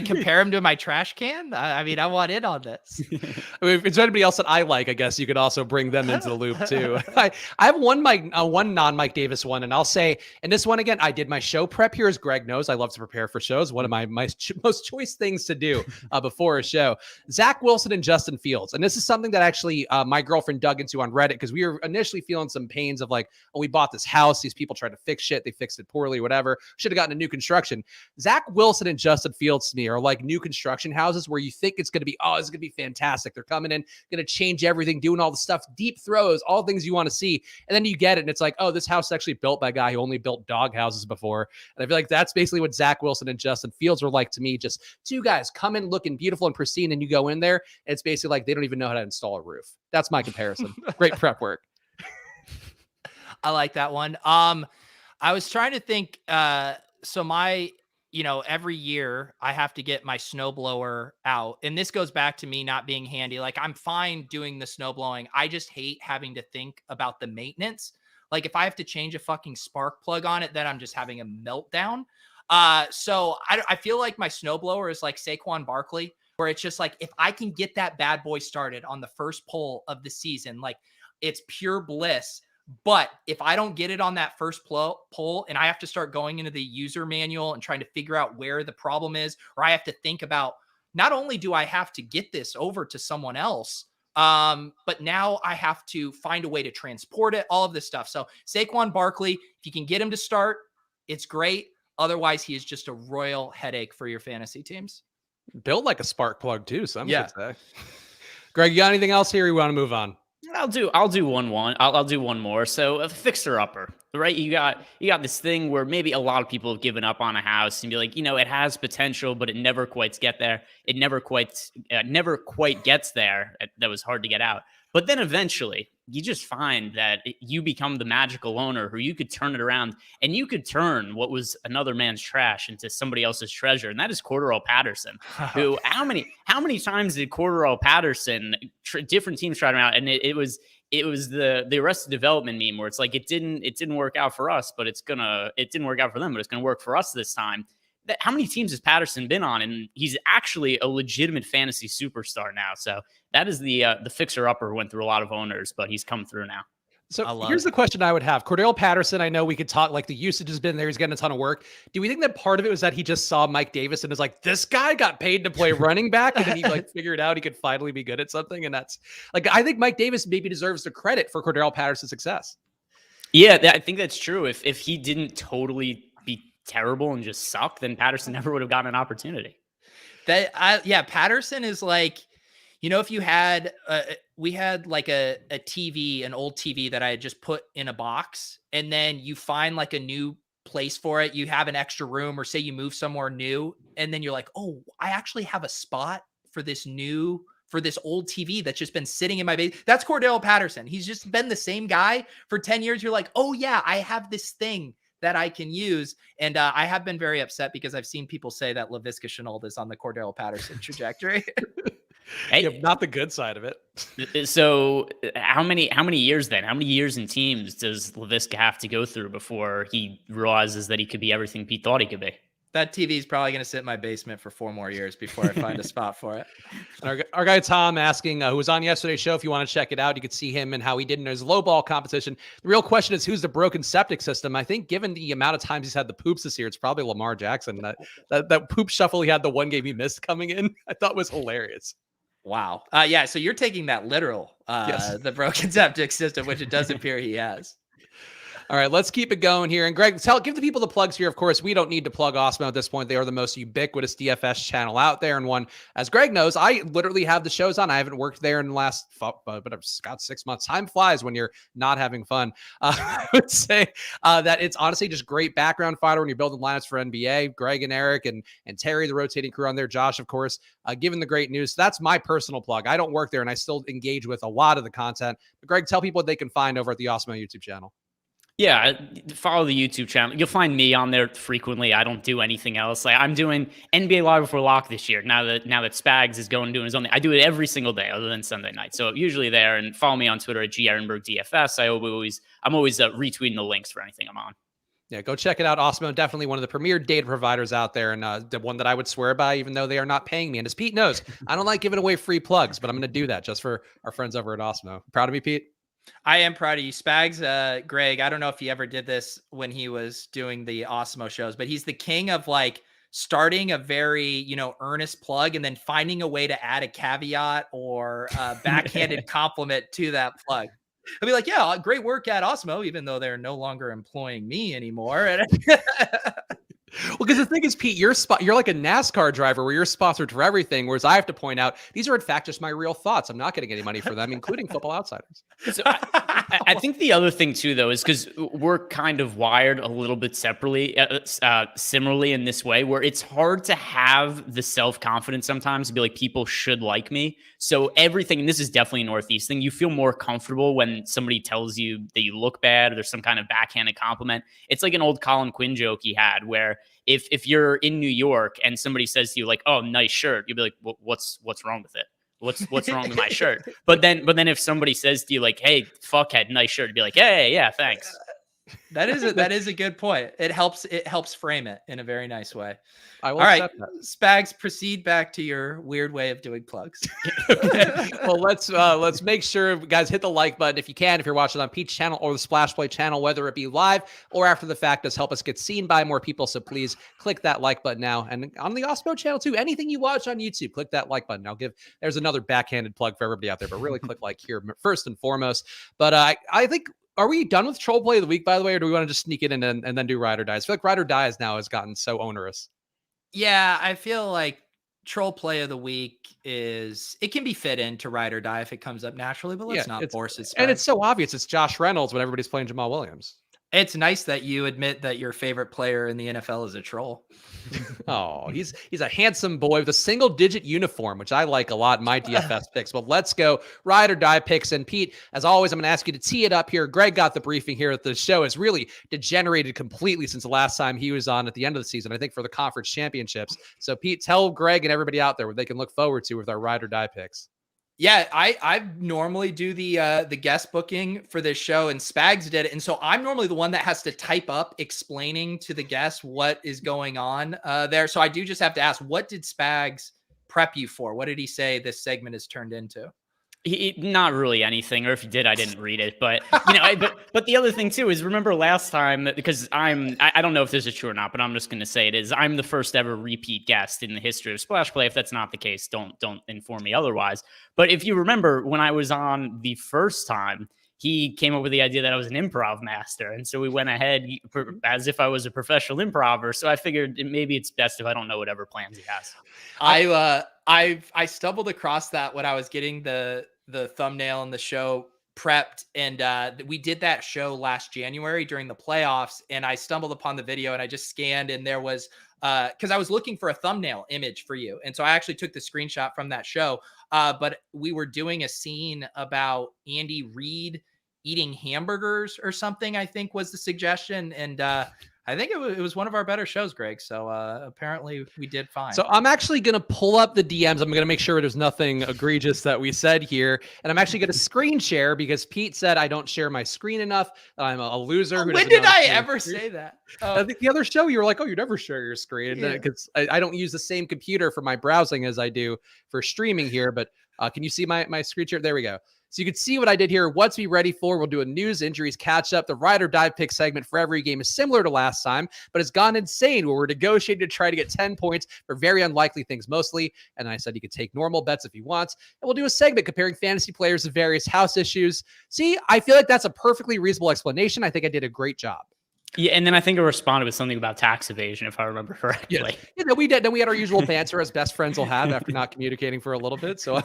compare him to my trash can? I mean, I want in on this. I mean, if it's anybody else that I like, I guess you could also bring them into the loop too. I have one non-Mike Davis one, and I'll say, and this one again, I did my show prep here, as Greg knows. I love to prepare for shows. One of my most choice things to do before a show. Zach Wilson and Justin Fields, and this is something that actually my girlfriend dug into on Reddit, because we were initially feeling some pains of like, oh, we bought this house, these people tried to fix shit, they fixed it poorly, whatever. Should have gotten a new construction. Zach Wilson and Justin Fields to me are like new construction houses where you think it's going to be, oh, it's going to be fantastic. They're coming in, going to change everything, doing all the stuff, deep throws, all things you want to see. And then you get it, and it's like, oh, this house is actually built by a guy who only built dog houses before. And I feel like that's basically what Zach Wilson and Justin Fields are like to me. Just two guys come in looking beautiful and pristine, and you go in there, and it's basically like they don't even know how to install a roof. That's my comparison. Great prep work. I like that one. I was trying to think, so every year I have to get my snowblower out. And this goes back to me not being handy. Like, I'm fine doing the snow blowing. I just hate having to think about the maintenance. Like, if I have to change a fucking spark plug on it, then I'm just having a meltdown. So I feel like my snowblower is like Saquon Barkley, where it's just like, if I can get that bad boy started on the first pull of the season, like, it's pure bliss. But if I don't get it on that first pull and I have to start going into the user manual and trying to figure out where the problem is, or I have to think about, not only do I have to get this over to someone else, but now I have to find a way to transport it, all of this stuff. So Saquon Barkley, if you can get him to start, it's great. Otherwise, he is just a royal headache for your fantasy teams. Built like a spark plug too, some should say. Greg, you got anything else here? Or you want to move on? I'll do one. I'll do one more. So a fixer upper, right? You got this thing where maybe a lot of people have given up on a house and be like, it has potential, but it never quite gets there. It never quite gets there. That was hard to get out. But then eventually you just find that you become the magical owner who you could turn it around, and you could turn what was another man's trash into somebody else's treasure. And that is Cordarrelle Patterson, who how many times did Cordarrelle Patterson, different teams tried him out? And it was the Arrested Development meme where it's like, it didn't work out for us, but it didn't work out for them, but it's going to work for us this time. how many teams has Patterson been on? And he's actually a legitimate fantasy superstar now. So that is the fixer-upper who went through a lot of owners, but he's come through now. So here's the question I would have. Cordell Patterson, I know we could talk, like the usage has been there. He's getting a ton of work. Do we think that part of it was that he just saw Mike Davis and is like, this guy got paid to play running back, and then he like figured out he could finally be good at something? And that's like, I think Mike Davis maybe deserves the credit for Cordell Patterson's success. Yeah, I think that's true. If he didn't totally be terrible and just suck, then Patterson never would have gotten an opportunity. Patterson is like, if you had, we had like a TV, an old TV that I had just put in a box, and then you find like a new place for it. You have an extra room, or say you move somewhere new, and then you're like, oh, I actually have a spot for this old TV that's just been sitting in my base. That's Cordell Patterson. He's just been the same guy for 10 years. You're like, oh yeah, I have this thing that I can use. And I have been very upset because I've seen people say that Laviska Shenault is on the Cordell Patterson trajectory. Hey, yeah, not the good side of it. So how many years then? How many years and teams does Laviska have to go through before he realizes that he could be everything Pete thought he could be? That TV is probably going to sit in my basement for 4 more years before I find a spot for it. Our guy Tom asking, who was on yesterday's show, if you want to check it out, you could see him and how he did in his low ball competition. The real question is, who's the broken septic system? I think given the amount of times he's had the poops this year, it's probably Lamar Jackson. That poop shuffle he had the one game he missed coming in, I thought was hilarious. Wow. So you're taking that literal, yes. The broken septic system, which it does appear he has. All right, let's keep it going here. And Greg, give the people the plugs here. Of course, we don't need to plug Awesemo at this point. They are the most ubiquitous DFS channel out there. And one, as Greg knows, I literally have the shows on. I haven't worked there in the last, but I've got 6 months. Time flies when you're not having fun. I would say that it's honestly just great background fodder when you're building lineups for NBA. Greg and Eric and Terry, the rotating crew on there. Josh, of course, giving the great news. So that's my personal plug. I don't work there, and I still engage with a lot of the content. But Greg, tell people what they can find over at the Awesemo YouTube channel. Yeah, follow the YouTube channel. You'll find me on there frequently. I don't do anything else. Like I'm doing NBA Live Before Lock this year. Now that Spags is going and doing his own thing, I do it every single day other than Sunday night. So usually there, and follow me on Twitter at GErenbergDFS. I'm always retweeting the links for anything I'm on. Yeah, go check it out. Awesemo, definitely one of the premier data providers out there, and the one that I would swear by, even though they are not paying me. And as Pete knows, I don't like giving away free plugs, but I'm going to do that just for our friends over at Awesemo. Proud of me, Pete? I am proud of you. Spags, Greg, I don't know if he ever did this when he was doing the Awesemo shows, but he's the king of like starting a very, earnest plug and then finding a way to add a caveat or a backhanded compliment to that plug. I'll be like, yeah, great work at Awesemo, even though they're no longer employing me anymore. Well, because the thing is, Pete, you're like a NASCAR driver where you're sponsored for everything, whereas I have to point out these are in fact just my real thoughts. I'm not getting any money for them, including Football Outsiders. So I think the other thing too, though, is because we're kind of wired a little bit separately, similarly in this way, where it's hard to have the self-confidence sometimes to be like, people should like me. So everything, and this is definitely a Northeast thing, you feel more comfortable when somebody tells you that you look bad or there's some kind of backhanded compliment. It's like an old Colin Quinn joke he had where if you're in New York and somebody says to you like, "Oh, nice shirt," you'll be like, well, "What's wrong with it? What's wrong with my shirt?" But then if somebody says to you like, "Hey, fuckhead, nice shirt," you'd be like, "Hey, yeah, thanks." That is a good point. It helps frame it in a very nice way. I will. All right, Spags, proceed back to your weird way of doing plugs. Well, let's make sure, guys, hit the like button if you can. If you're watching on Pete's channel or the Splash Play channel, whether it be live or after the fact, does help us get seen by more people. So please click that like button now. And on the Awesemo channel too, anything you watch on YouTube, click that like button. There's another backhanded plug for everybody out there, but really click like here first and foremost. But I think. Are we done with Troll Play of the Week, by the way, or do we want to just sneak it in and then do Ride or Die? I feel like Ride or Die has gotten so onerous. Yeah, I feel like Troll Play of the Week it can be fit into Ride or Die if it comes up naturally, but let's not force it. And it's so obvious. It's Josh Reynolds when everybody's playing Jamal Williams. It's nice that you admit that your favorite player in the NFL is a troll. Oh, he's a handsome boy with a single-digit uniform, which I like a lot in my DFS picks. But let's go Ride or Die picks. And Pete, as always, I'm going to ask you to tee it up here. Greg got the briefing here. The show has really degenerated completely since the last time he was on at the end of the season, I think for the conference championships. So Pete, tell Greg and everybody out there what they can look forward to with our Ride or Die picks. Yeah, I normally do the guest booking for this show, and Spags did it, and so I'm normally the one that has to type up explaining to the guests what is going on there. So I do just have to ask, what did Spags prep you for? What did he say this segment is turned into? Not really anything, or if he did, I didn't read it. But but the other thing too is, remember last time, because I don't know if this is true or not, but I'm just going to say it is. I'm the first ever repeat guest in the history of Splash Play. If that's not the case, don't inform me otherwise. But if you remember, when I was on the first time, he came up with the idea that I was an improv master, and so we went ahead as if I was a professional improver. So I figured maybe it's best if I don't know whatever plans he has. I stumbled across that when I was getting the thumbnail and the show prepped, and we did that show last January during the playoffs, and I stumbled upon the video, and I just scanned, and there was because I was looking for a thumbnail image for you, and so I actually took the screenshot from that show, but we were doing a scene about Andy Reid eating hamburgers or something, I think was the suggestion, and I think it was one of our better shows, Greg. So apparently we did fine. So I'm actually going to pull up the DMs. I'm going to make sure there's nothing egregious that we said here. And I'm actually going to screen share because Pete said I don't share my screen enough. I'm a loser. When did I ever say that? I think the other show you were like, oh, you never share your screen. Because I don't use the same computer for my browsing as I do for streaming here. But can you see my screen share? There we go. So you can see what I did here. What's we ready for? We'll do a news, injuries, catch up. The ride or die pick segment for every game is similar to last time, but it's gone insane where we're negotiating to try to get 10 points for very unlikely things mostly. And I said you could take normal bets if you want. And we'll do a segment comparing fantasy players of various house issues. See, I feel like that's a perfectly reasonable explanation. I think I did a great job. Yeah, and then I think I responded with something about tax evasion, if I remember correctly. Yeah, we did. Then we had our usual banter, as best friends will have after not communicating for a little bit. So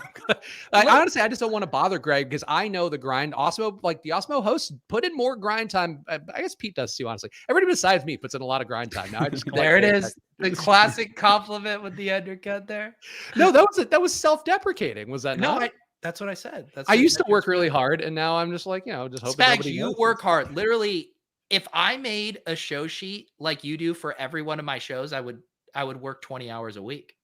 I honestly, I just don't want to bother Greg because I know the grind. Also, like the Awesemo hosts put in more grind time. I guess Pete does too, honestly. Everybody besides me puts in a lot of grind time. Now I just there it is. The classic compliment with the undercut there. No, that was self-deprecating. Was that no? Not? That's what I said. I used to work really hard, and now I'm just like, just hope Spags, you work hard. Literally, if I made a show sheet like you do for every one of my shows, I would work 20 hours a week.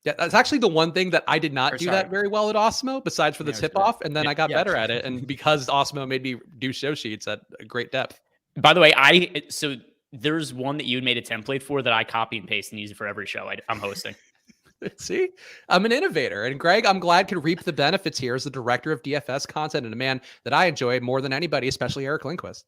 Yeah, that's actually the one thing that I did not do that very well at Awesemo, besides for the tip off, and then I got better at it, and because Awesemo made me do show sheets at a great depth. By the way, so there's one that you made a template for that I copy and paste and use it for every show I'm hosting. See, I'm an innovator, and Greg, I'm glad could reap the benefits here as the director of DFS content and a man that I enjoy more than anybody, especially Eric Lindquist.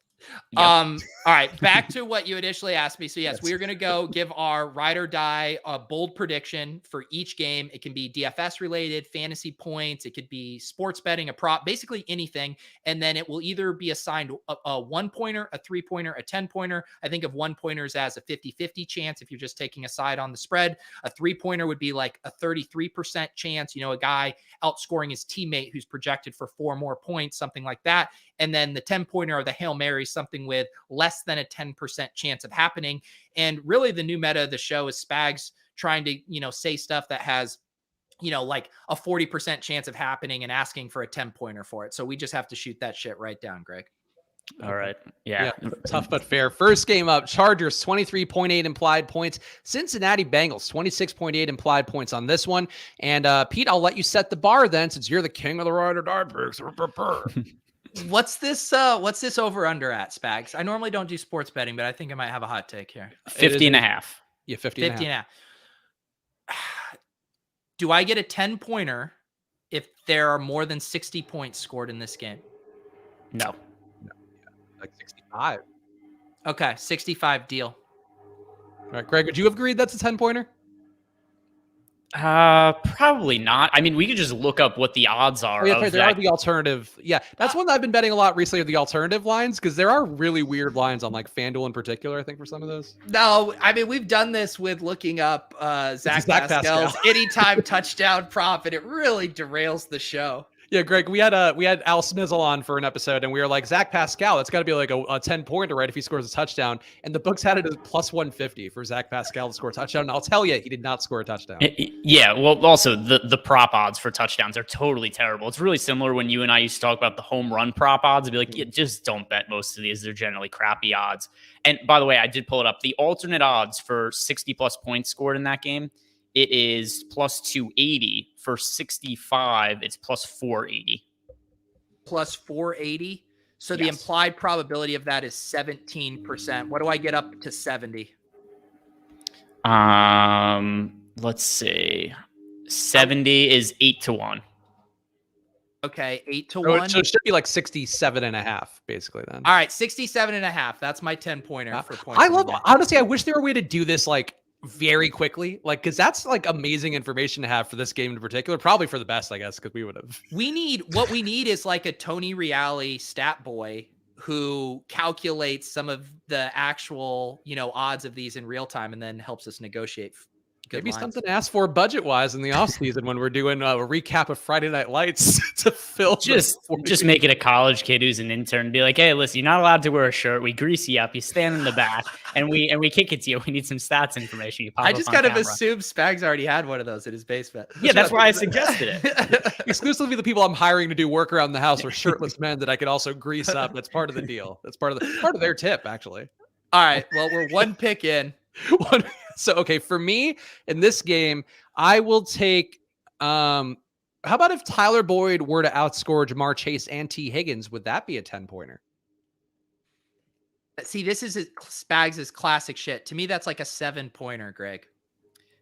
Yep. All right, back to what you initially asked me. So yes, we are going to go give our ride or die a bold prediction for each game. It can be DFS related, fantasy points. It could be sports betting, a prop, basically anything. And then it will either be assigned a 1-pointer, a 3-pointer, a 10-pointer. I think of 1-pointers as a 50-50 chance if you're just taking a side on the spread. A 3-pointer would be like a 33% chance, a guy outscoring his teammate who's projected for 4 more points, something like that. And then the 10-pointer or the Hail Mary, something with less than a 10% chance of happening. And really the new meta of the show is Spags trying to, say stuff that has, like a 40% chance of happening and asking for a 10-pointer for it. So we just have to shoot that shit right down, Greg. All right. Yeah. Tough but fair. First game up, Chargers 23.8 implied points. Cincinnati Bengals 26.8 implied points on this one. And Pete, I'll let you set the bar then, since you're the king of the ride or die picks. What's this over under at, Spags? I normally don't do sports betting, but I think I might have a hot take here. 50.5. Yeah, 50.5. Do I get a 10-pointer if there are more than 60 points scored in this game? No. Like 65. Okay, 65 deal. All right, Greg, would you have agreed that's a 10-pointer? Probably not. I mean, we could just look up what the odds are. There are the alternative. Yeah, that's one that I've been betting a lot recently, are the alternative lines, because there are really weird lines on like FanDuel in particular, I think, for some of those. No, I mean, we've done this with looking up Zach Pascal's anytime touchdown prop, and it really derails the show. Yeah, Greg, we had Al Smizzle on for an episode, and we were like, Zach Pascal, that's got to be like a 10-pointer, right, if he scores a touchdown. And the books had it as plus 150 for Zach Pascal to score a touchdown. And I'll tell you, he did not score a touchdown. Yeah, well, also, the prop odds for touchdowns are totally terrible. It's really similar when you and I used to talk about the home run prop odds. I'd be like, just don't bet most of these. They're generally crappy odds. And by the way, I did pull it up. The alternate odds for 60-plus points scored in that game it is plus 280. For 65, it's plus 480. Plus 480. So the Yes. implied probability of that is 17%. What do I get up to 70? Let's see. 70 is 8-1. Okay, 8-1. So it should be like 67.5, basically, then. All right, 67.5. That's my 10-pointer for points. I love, honestly, I wish there were a way to do this like very quickly, like, because that's like amazing information to have for this game in particular. Probably for the best, I guess, because we would have. What we need is like a Tony Reale stat boy who calculates some of the actual, odds of these in real time and then helps us negotiate. Maybe something to ask for budget-wise in the offseason when we're doing a recap of Friday Night Lights to fill. Just make it a college kid who's an intern and be like, hey, listen, you're not allowed to wear a shirt. We grease you up. You stand in the back and we kick it to you. We need some stats information. You pop I just kind of assumed Spags already had one of those in his basement. Yeah, that's why I suggested it. Exclusively the people I'm hiring to do work around the house are shirtless men that I could also grease up. That's part of the deal. That's part of their tip, actually. All right. Well, we're one pick in. So, okay, for me in this game, I will take, how about if Tyler Boyd were to outscore Jamar Chase and T. Higgins? Would that be a 10-pointer? See, this is Spags' classic shit. To me, that's like a 7-pointer, Greg.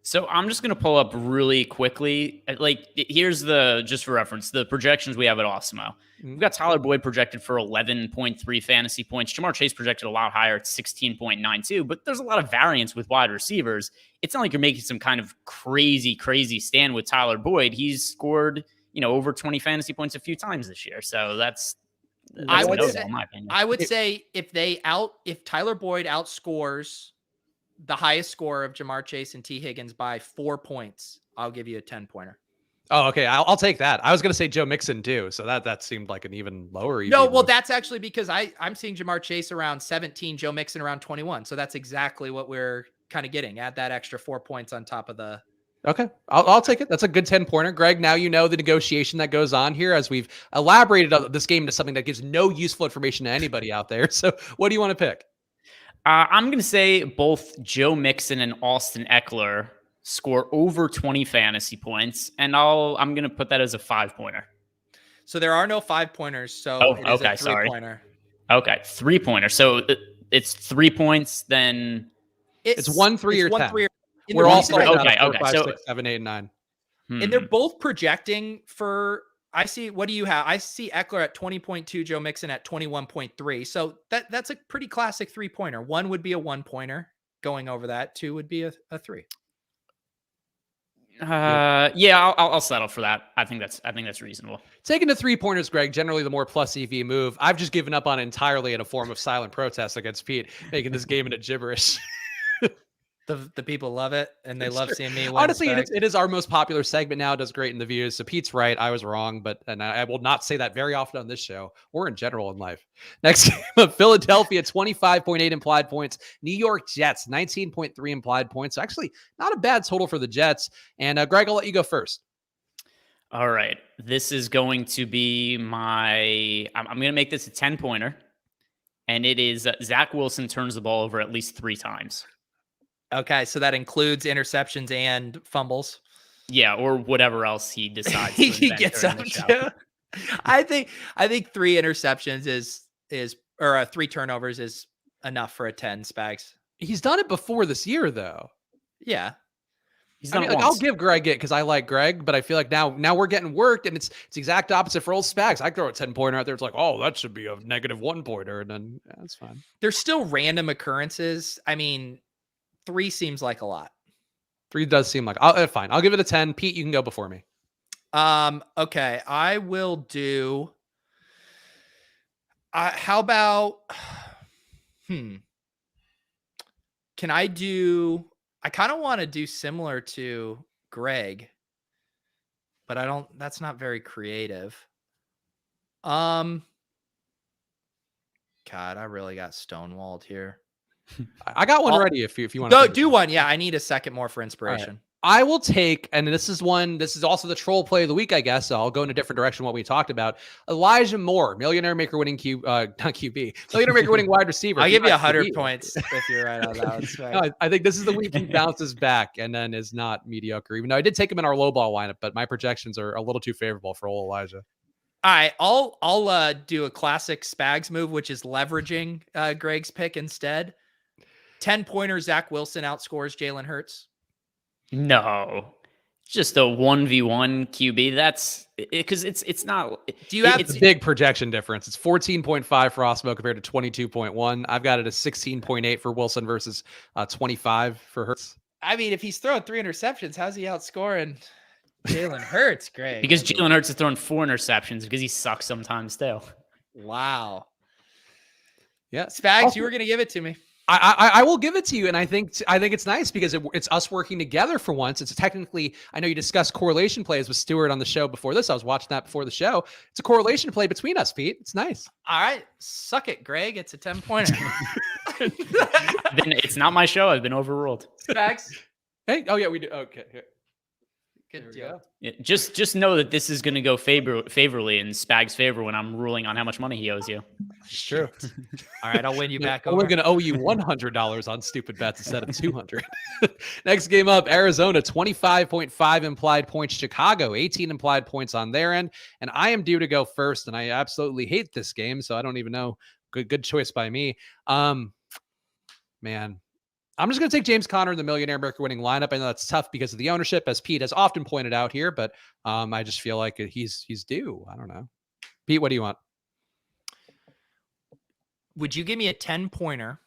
So I'm just going to pull up really quickly. Like, here's just for reference, the projections we have at Awesemo. We've got Tyler Boyd projected for 11.3 fantasy points. Jamar Chase projected a lot higher at 16.92, but there's a lot of variance with wide receivers. It's not like you're making some kind of crazy stand with Tyler Boyd. He's scored, over 20 fantasy points a few times this year. So that's I would notable, in my opinion. I would say if Tyler Boyd outscores the highest score of Jamar Chase and T. Higgins by 4 points, I'll give you a 10-pointer. Oh, okay. I'll take that. I was going to say Joe Mixon too. So that seemed like an even lower. No, well, that's actually because I'm seeing Jamar Chase around 17, Joe Mixon around 21. So that's exactly what we're kind of getting. Add that extra 4 points on top of the. Okay. I'll take it. That's a good 10-pointer. Greg, now you know the negotiation that goes on here as we've elaborated on this game to something that gives no useful information to anybody out there. So what do you want to pick? I'm going to say both Joe Mixon and Austin Eckler score over 20 fantasy points, and I'm going to put that as a 5-pointer. So there are no 5-pointers, so it is a 3-pointer. Okay, 3-pointer. So it's 3 points, then it's 1, 3, or 10. We're all okay. 4, 5, 6, 7, 8, 9. And they're both projecting for. I see. What do you have? I see Eckler at 20.2, Joe Mixon at 21.3. So that's a pretty classic 3-pointer. 1 would be a 1-pointer going over that. 2 would be a 3. Yeah, I'll settle for that. I think that's reasonable. Taking the 3-pointers, Greg, generally the more plus EV move. I've just given up on entirely in a form of silent protest against Pete, making this game into gibberish. The people love it, and they love seeing me win. Honestly, it is our most popular segment now. It does great in the views. So Pete's right. I was wrong, and I will not say that very often on this show or in general in life. Next game, Philadelphia, 25.8 implied points. New York Jets, 19.3 implied points. So actually, not a bad total for the Jets. And Greg, I'll let you go first. All right. This is going to be I'm going to make this a 10-pointer. And it is Zach Wilson turns the ball over at least 3 times. Okay, so that includes interceptions and fumbles. Yeah, or whatever else he decides. He gets up to. I think 3 interceptions or 3 turnovers is enough for a 10, Spags. He's done it before this year, though. Yeah, I'll give Greg it because I like Greg, but I feel like now we're getting worked, and it's the exact opposite for old Spags. I throw a 10-pointer out there, it's like, oh, that should be a negative 1-pointer, and then that's fine. There's still random occurrences. I mean. 3 seems like a lot. 3 does seem like fine. I'll give it a 10. Pete, you can go before me. Okay. I will do. How about? Can I do? I kind of want to do similar to Greg, but I don't. That's not very creative. God, I really got stonewalled here. I got one ready if you want to do one. Yeah, I need a second more for inspiration. I will take, and this is also the troll play of the week, I guess. So I'll go in a different direction what we talked about. Elijah Moore, millionaire maker winning not QB, millionaire maker winning wide receiver. I'll give you 100 points if you're right on that. Right. No, I think this is the week he bounces back and then is not mediocre, even though I did take him in our low ball lineup, but my projections are a little too favorable for old Elijah. All right, I'll do a classic Spags move, which is leveraging Greg's pick instead. 10-pointer Zach Wilson outscores Jalen Hurts. No, just a 1v1 QB. That's because it's not. Do you have it's a big projection difference? It's 14.5 for Awesemo compared to 22.1. I've got it as 16.8 for Wilson versus 25 for Hurts. I mean, if he's throwing 3 interceptions, how's he outscoring Jalen Hurts? Great. Because Jalen Hurts has thrown 4 interceptions because he sucks sometimes too. Wow. Yeah. Spags, Also, you were going to give it to me. I will give it to you, and I think it's nice because it's us working together for once. It's technically, I know you discussed correlation plays with Stuart on the show before this. I was watching that before the show. It's a correlation play between us, Pete. It's nice. All right, suck it, Greg. It's a 10-pointer. Then it's not my show. I've been overruled. Spags. Hey, oh yeah, we do. Okay, here. Good deal. Yeah, just know that this is going to go favorably in Spag's favor when I'm ruling on how much money he owes you. It's true. All right, I'll win you back over. over. We're going to owe you $100 on stupid bets instead of 200. Next game up, Arizona, 25.5 implied points. Chicago, 18 implied points on their end. And I am due to go first, and I absolutely hate this game, so I don't even know. Good choice by me. Man. I'm just going to take James Conner in the millionaire maker winning lineup. I know that's tough because of the ownership, as Pete has often pointed out here, but I just feel like he's due. I don't know. Pete, what do you want? Would you give me a 10-pointer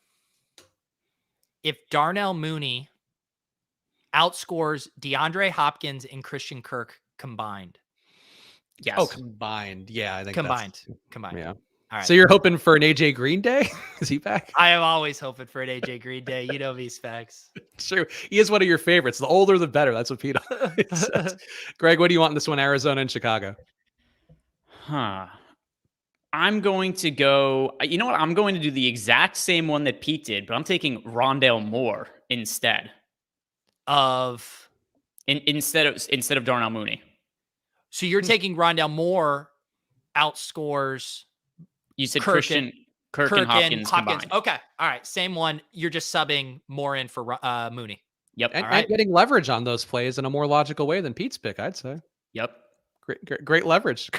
if Darnell Mooney outscores DeAndre Hopkins and Christian Kirk combined? Yes. Oh, combined. Yeah, I think combined. Yeah. All right. So you're hoping for an AJ Green day? Is he back? I am always hoping for an AJ Green day. You know me, Specs. True. He is one of your favorites. The older, the better. That's what Pete says. Greg, what do you want in this one? Arizona and Chicago. I'm going to go. You know what? I'm going to do the exact same one that Pete did, but I'm taking Rondale Moore instead instead of Darnell Mooney. So you're taking Rondale Moore outscores. You said Kirk and Hopkins combined. Okay. All right. Same one. You're just subbing more in for Mooney. Yep. And getting leverage on those plays in a more logical way than Pete's pick, I'd say. Yep. Great leverage.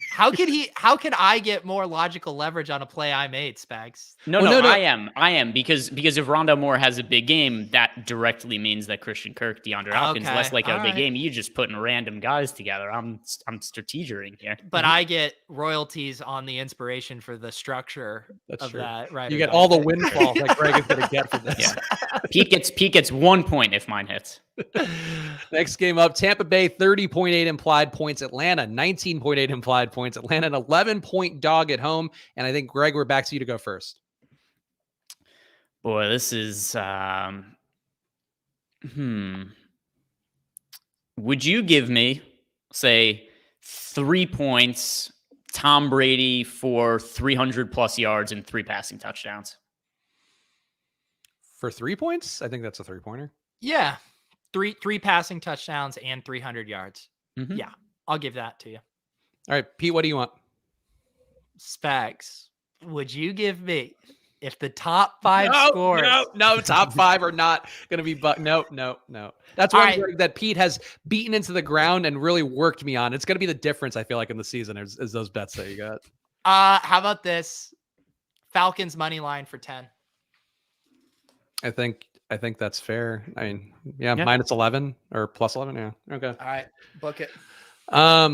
How can I get more logical leverage on a play I made, Spags? No. I am because if Rondale Moore has a big game, that directly means that Christian Kirk, DeAndre Hopkins, less like a big game. You just putting random guys together. I'm strategizing here. But I get royalties on the inspiration for the structure of true. That. Right. You get all the windfalls that Greg is going to get from this. Yeah. Pete gets 1 point if mine hits. Next game up, Tampa Bay, 30.8 implied points. Atlanta, 19.8 implied points. Atlanta, an 11-point dog at home. And I think, Greg, we're back to you to go first. Boy, this is... Would you give me, say, 3 points, Tom Brady for 300-plus yards and 3 passing touchdowns? For 3 points? I think that's a three-pointer. Yeah. Three passing touchdowns and 300 yards. Mm-hmm. Yeah, I'll give that to you. All right, Pete, what do you want? Spags, would you give me, if the top 5 scores? No, top 5 are not going to be, no. That's one that Pete has beaten into the ground and really worked me on. It's going to be the difference, I feel like, in the season is those bets that you got. How about this? Falcons money line for 10. I think that's fair. I mean, yeah. Minus 11 or plus 11. Yeah. Okay. All right. Book it. Now,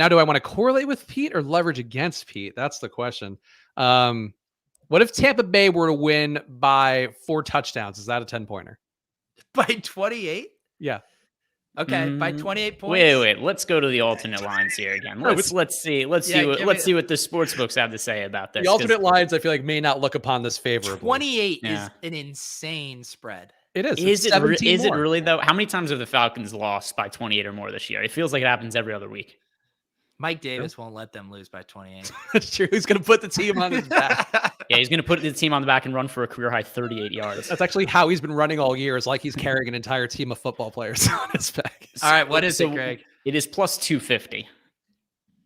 do I want to correlate with Pete or leverage against Pete? That's the question. What if Tampa Bay were to win by 4 touchdowns? Is that a 10-pointer? By 28? Yeah. Okay. By 28 points. Wait. Let's go to the alternate lines here again. Let's see what the sports books have to say about this. The alternate lines, I feel like, may not look upon this favorably. 28 is an insane spread. It is. Is it really though? How many times have the Falcons lost by 28 or more this year? It feels like it happens every other week. Mike Davis won't let them lose by 28. That's true. He's going to put the team on his back. Yeah, he's going to put the team on the back and run for a career high 38 yards. That's actually how he's been running all year. Is like he's carrying an entire team of football players on his back. All right, what is it, Greg? It is plus 250.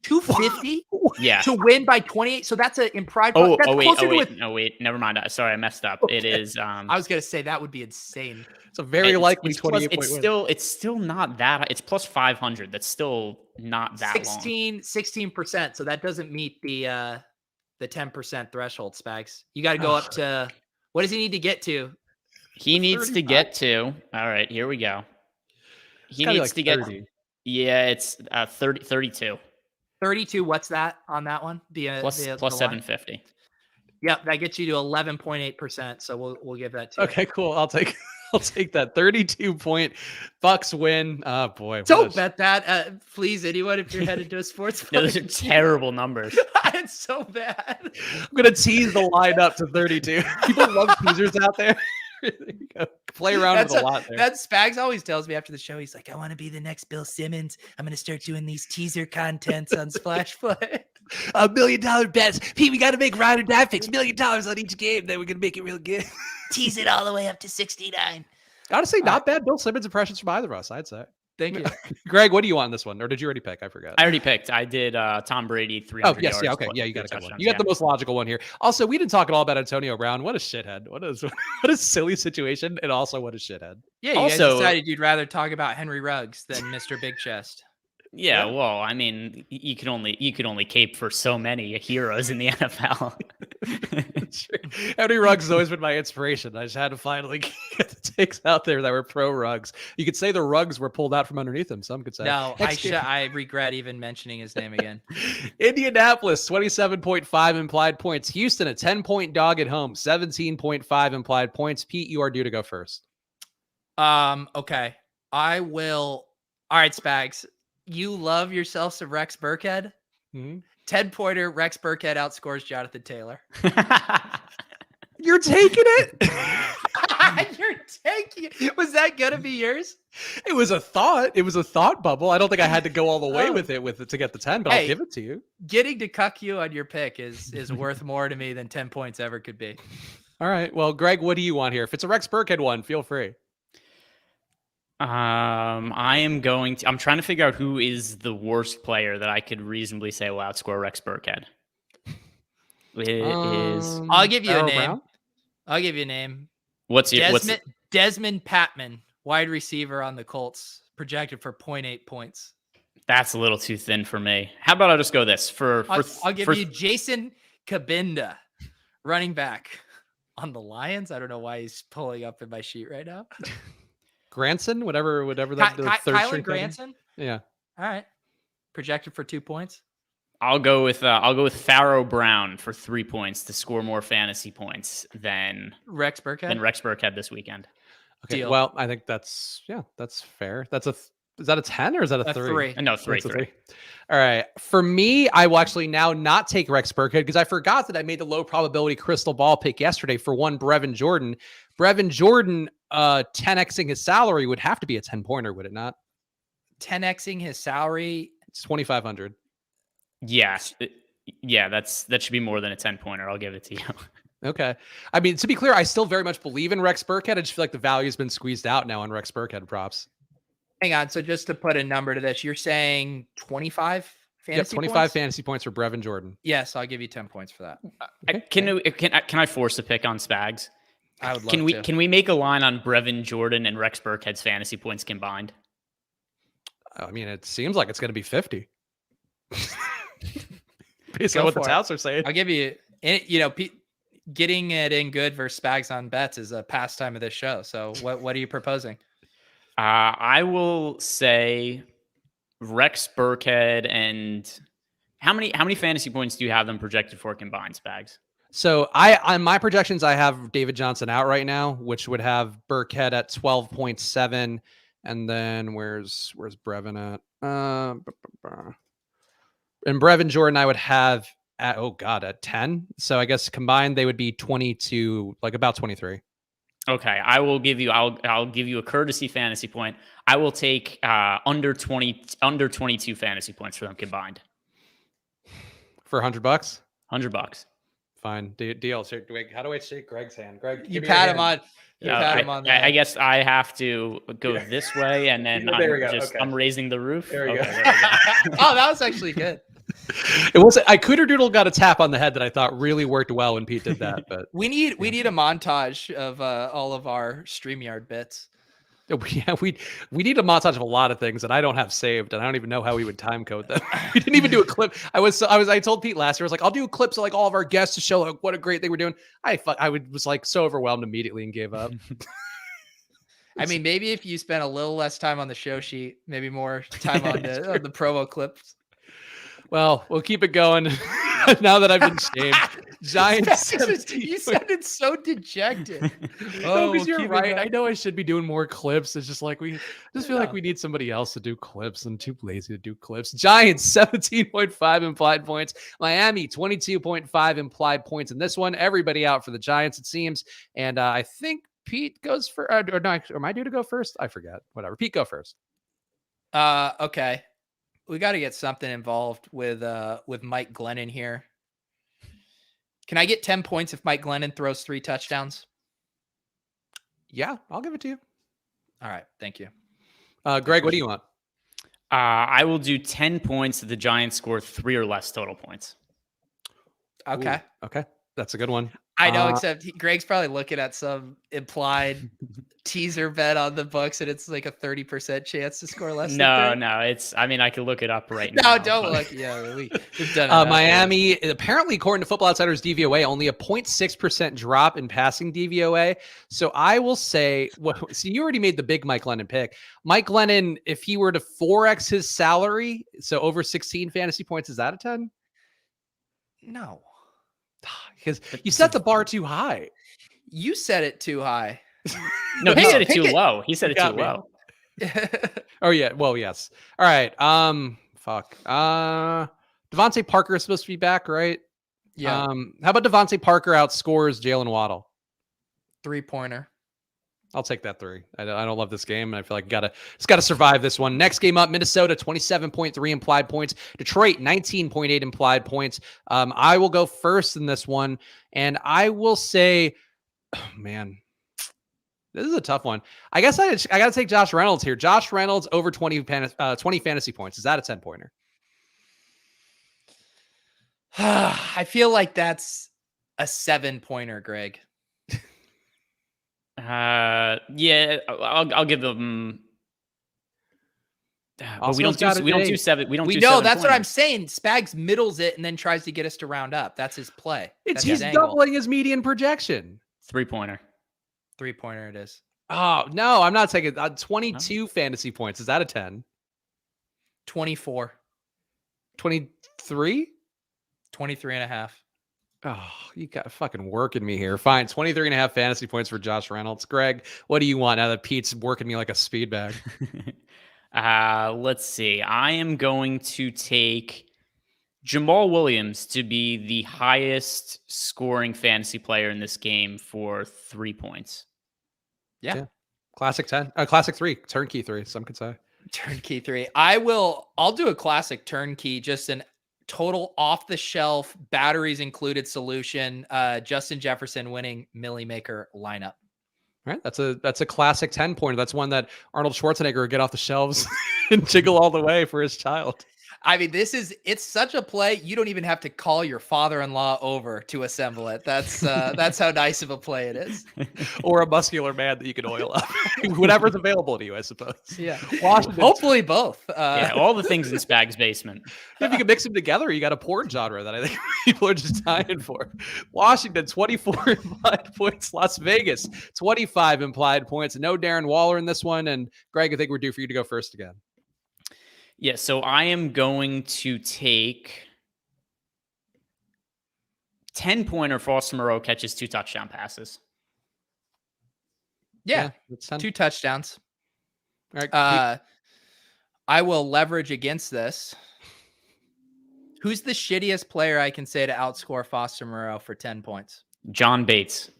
250? Yeah. To win by 28. So that's in pride. Oh, that's wait. Never mind. Sorry, I messed up. Okay. It is. I was gonna say that would be insane. It's a very likely 28 point win. It's still not that. It's plus 500. That's still not that 16%. So that doesn't meet the 10% threshold, Spags. You got to go up to. What does he need to get to? He needs 35. To get to. All right, here we go. He needs to get. Yeah, it's 32. 32. What's that on that one? Plus 750. Yep, that gets you to 11.8%. So we'll give that to you. Okay, cool. I'll take that 32-point Bucks win. Oh boy. Don't bet that. Please, anyone, if you're headed to a sports book. Those are terrible numbers. It's so bad. I'm gonna tease the line up to 32. People love teasers out there. Play around with a lot there. That Spags always tells me after the show, he's like, I want to be the next Bill Simmons. I'm going to start doing these teaser contents on Splash Play. $1 million bets. Pete, we got to make ride or die picks. $1 million on each game. Then we're going to make it real good. Tease it all the way up to 69. Honestly, not bad Bill Simmons impressions from either of us, I'd say. Thank you. Greg, what do you want in this one? Or did you already pick? I forgot. I already picked. I did Tom Brady 300 yards. Yeah, okay. Yeah, you got a good one. You got the most logical one here. Also, we didn't talk at all about Antonio Brown. What a shithead. What a silly situation, and also what a shithead. Yeah, you guys decided you'd rather talk about Henry Ruggs than Mr. Big Chest. Yeah, well, I mean, you could only cape for so many heroes in the NFL. Henry Ruggs has always been my inspiration. I just had to finally get the takes out there that were pro Ruggs. You could say the Ruggs were pulled out from underneath him. Some could say. No, I regret even mentioning his name again. Indianapolis, 27.5 implied points. Houston, a 10-point dog at home, 17.5 implied points. Pete, you are due to go first. Okay. I will. All right, Spags. You love yourself some Rex Burkhead. 10-pointer Rex Burkhead outscores Jonathan Taylor. You're taking it? You're taking it. Was that going to be yours? It was a thought. It was a thought bubble. I don't think I had to go all the way with it to get the 10, but I'll give it to you. Getting to cuck you on your pick is worth more to me than 10 points ever could be. All right. Well, Greg, what do you want here? If it's a Rex Burkhead one, feel free. I'm trying to figure out who is the worst player that I could reasonably say will outscore Rex Burkhead. I'll give you a name. Brown? I'll give you a name. Desmond Patman, wide receiver on the Colts, projected for 0.8 points. That's a little too thin for me. How about I just go this I'll give you Jason Kabinda, running back on the Lions. I don't know why he's pulling up in my sheet right now. Granson, whatever that Kylan Granson. Yeah. All right. Projected for 2 points. I'll go with Pharaoh Brown for 3 points to score more fantasy points than Rex Burkhead this weekend. Okay. Deal. Well, I think that's fair. Is that a 10 or is that a 3? No, 3. All right. For me, I will actually now not take Rex Burkhead because I forgot that I made the low probability crystal ball pick yesterday for one Brevin Jordan. Brevin Jordan 10xing his salary would have to be a 10-pointer, would it not? 10xing his salary? It's 2,500. Yeah. Yeah, that should be more than a 10-pointer. I'll give it to you. Okay. I mean, to be clear, I still very much believe in Rex Burkhead. I just feel like the value has been squeezed out now on Rex Burkhead props. Hang on. So just to put a number to this, you're saying 25 fantasy 25 points? Fantasy points for Brevin Jordan. Yes, I'll give you 10 points for that. Okay. Can I force a pick on Spags? I would love to. Can we make a line on Brevin Jordan and Rex Burkhead's fantasy points combined? I mean, it seems like it's going to be 50. Based on what the touts are saying. I'll give you, getting it in good versus Spags on bets is a pastime of this show. So what are you proposing? I will say Rex Burkhead and how many fantasy points do you have them projected for combined, Spags? So on my projections, I have David Johnson out right now, which would have Burkhead at 12.7. And then where's Brevin at? And Brevin Jordan, I would have at 10. So I guess combined they would be 22, like about 23. Okay, I'll give you a courtesy fantasy point. I will take under 22 fantasy points for them combined. for $100? $100. Fine. Deal. How do I shake Greg's hand? Greg, You pat him on. You pat him on the I guess I have to go this way, and then I'm raising the roof. There you go. Oh, that was actually good. It was I Cooter Got a tap on the head that I thought really worked well when Pete did that. But we need a montage of all of our StreamYard bits. Yeah, we need a montage of a lot of things that I don't have saved, and I don't even know how we would time code them. We didn't even do a clip. I told Pete last year, I was like, I'll do clips of like all of our guests to show like what a great thing we're doing. Was like so overwhelmed immediately and gave up. I mean, maybe if you spent a little less time on the show sheet, maybe more time on the promo clips. Well, we'll keep it going. Now that I've been shamed. Giants. You sounded so dejected. Oh, because you're right. I know I should be doing more clips. It's just like we feel like we need somebody else to do clips, and too lazy to do clips. Giants 17.5 implied points. Miami 22.5 implied points in this one. Everybody out for the Giants, it seems. And I think Pete goes for or no, am I due to go first? I forget. Whatever. Pete, go first. Okay. We got to get something involved with Mike Glennon here. Can I get 10 points if Mike Glennon throws 3 touchdowns? Yeah, I'll give it to you. All right. Thank you. Greg, what do you want? I will do 10 points if the Giants score 3 or less total points. Okay. Ooh, okay. That's a good one. I know, except Greg's probably looking at some implied teaser bet on the books, and it's like a 30% chance to score less. No, I could look it up right now. No, don't look. Yeah, we've done it. Miami, apparently, according to Football Outsiders DVOA, only a 0.6% drop in passing DVOA. So I will say, you already made the big Mike Glennon pick. Mike Glennon, if he were to 4x his salary, so over 16 fantasy points, is that a 10? No. Because you set the bar too high. You set it too high. No, he said it too low. He said it too low. Oh, yeah. Well, yes. All right. Fuck. Devontae Parker is supposed to be back, right? Yeah. How about Devontae Parker outscores Jalen Waddle? 3-pointer. I'll take that 3. I don't love this game, and I feel like it's got to survive this one. Next game up, Minnesota 27.3 implied points. Detroit 19.8 implied points. I will go first in this one, and I will say, oh, man, this is a tough one. I guess I got to take Josh Reynolds here. Josh Reynolds over 20 fantasy points. Is that a 10-pointer? I feel like that's a 7-pointer, Greg. Yeah, I'll give them. But we don't do 7. We know that's what I'm saying. Spags middles it and then tries to get us to round up. That's his play. He's doubling his median projection. 3-pointer. 3-pointer it is. Oh, no, I'm not taking 22 fantasy points. Is that a 10? 24. 23? 23 and a half. Oh, you got fucking working me here. Fine. 23 and a half fantasy points for Josh Reynolds. Greg, what do you want now that Pete's working me like a speed bag? Let's see. I am going to take Jamal Williams to be the highest scoring fantasy player in this game for 3 points. Yeah. Classic 10. Classic 3. Turnkey 3, some could say. Turnkey 3. I'll do a classic turnkey, just an total off-the-shelf, batteries included solution. Justin Jefferson winning Millie Maker lineup. All right, that's a classic 10-pointer. That's one that Arnold Schwarzenegger would get off the shelves and jiggle all the way for his child. I mean, it's such a play. You don't even have to call your father-in-law over to assemble it. That's how nice of a play it is. Or a muscular man that you can oil up. Whatever's available to you, I suppose. Yeah. Hopefully both. Yeah, all the things in Spag's basement. If you can mix them together, you got a porn genre that I think people are just dying for. Washington, 24 implied points. Las Vegas, 25 implied points. No Darren Waller in this one. And Greg, I think we're due for you to go first again. Yeah, so I am going to take 10-pointer. Foster Moreau catches 2 touchdown passes. Yeah, 2 touchdowns. All right, I will leverage against this. Who's the shittiest player I can say to outscore Foster Moreau for 10 points? John Bates.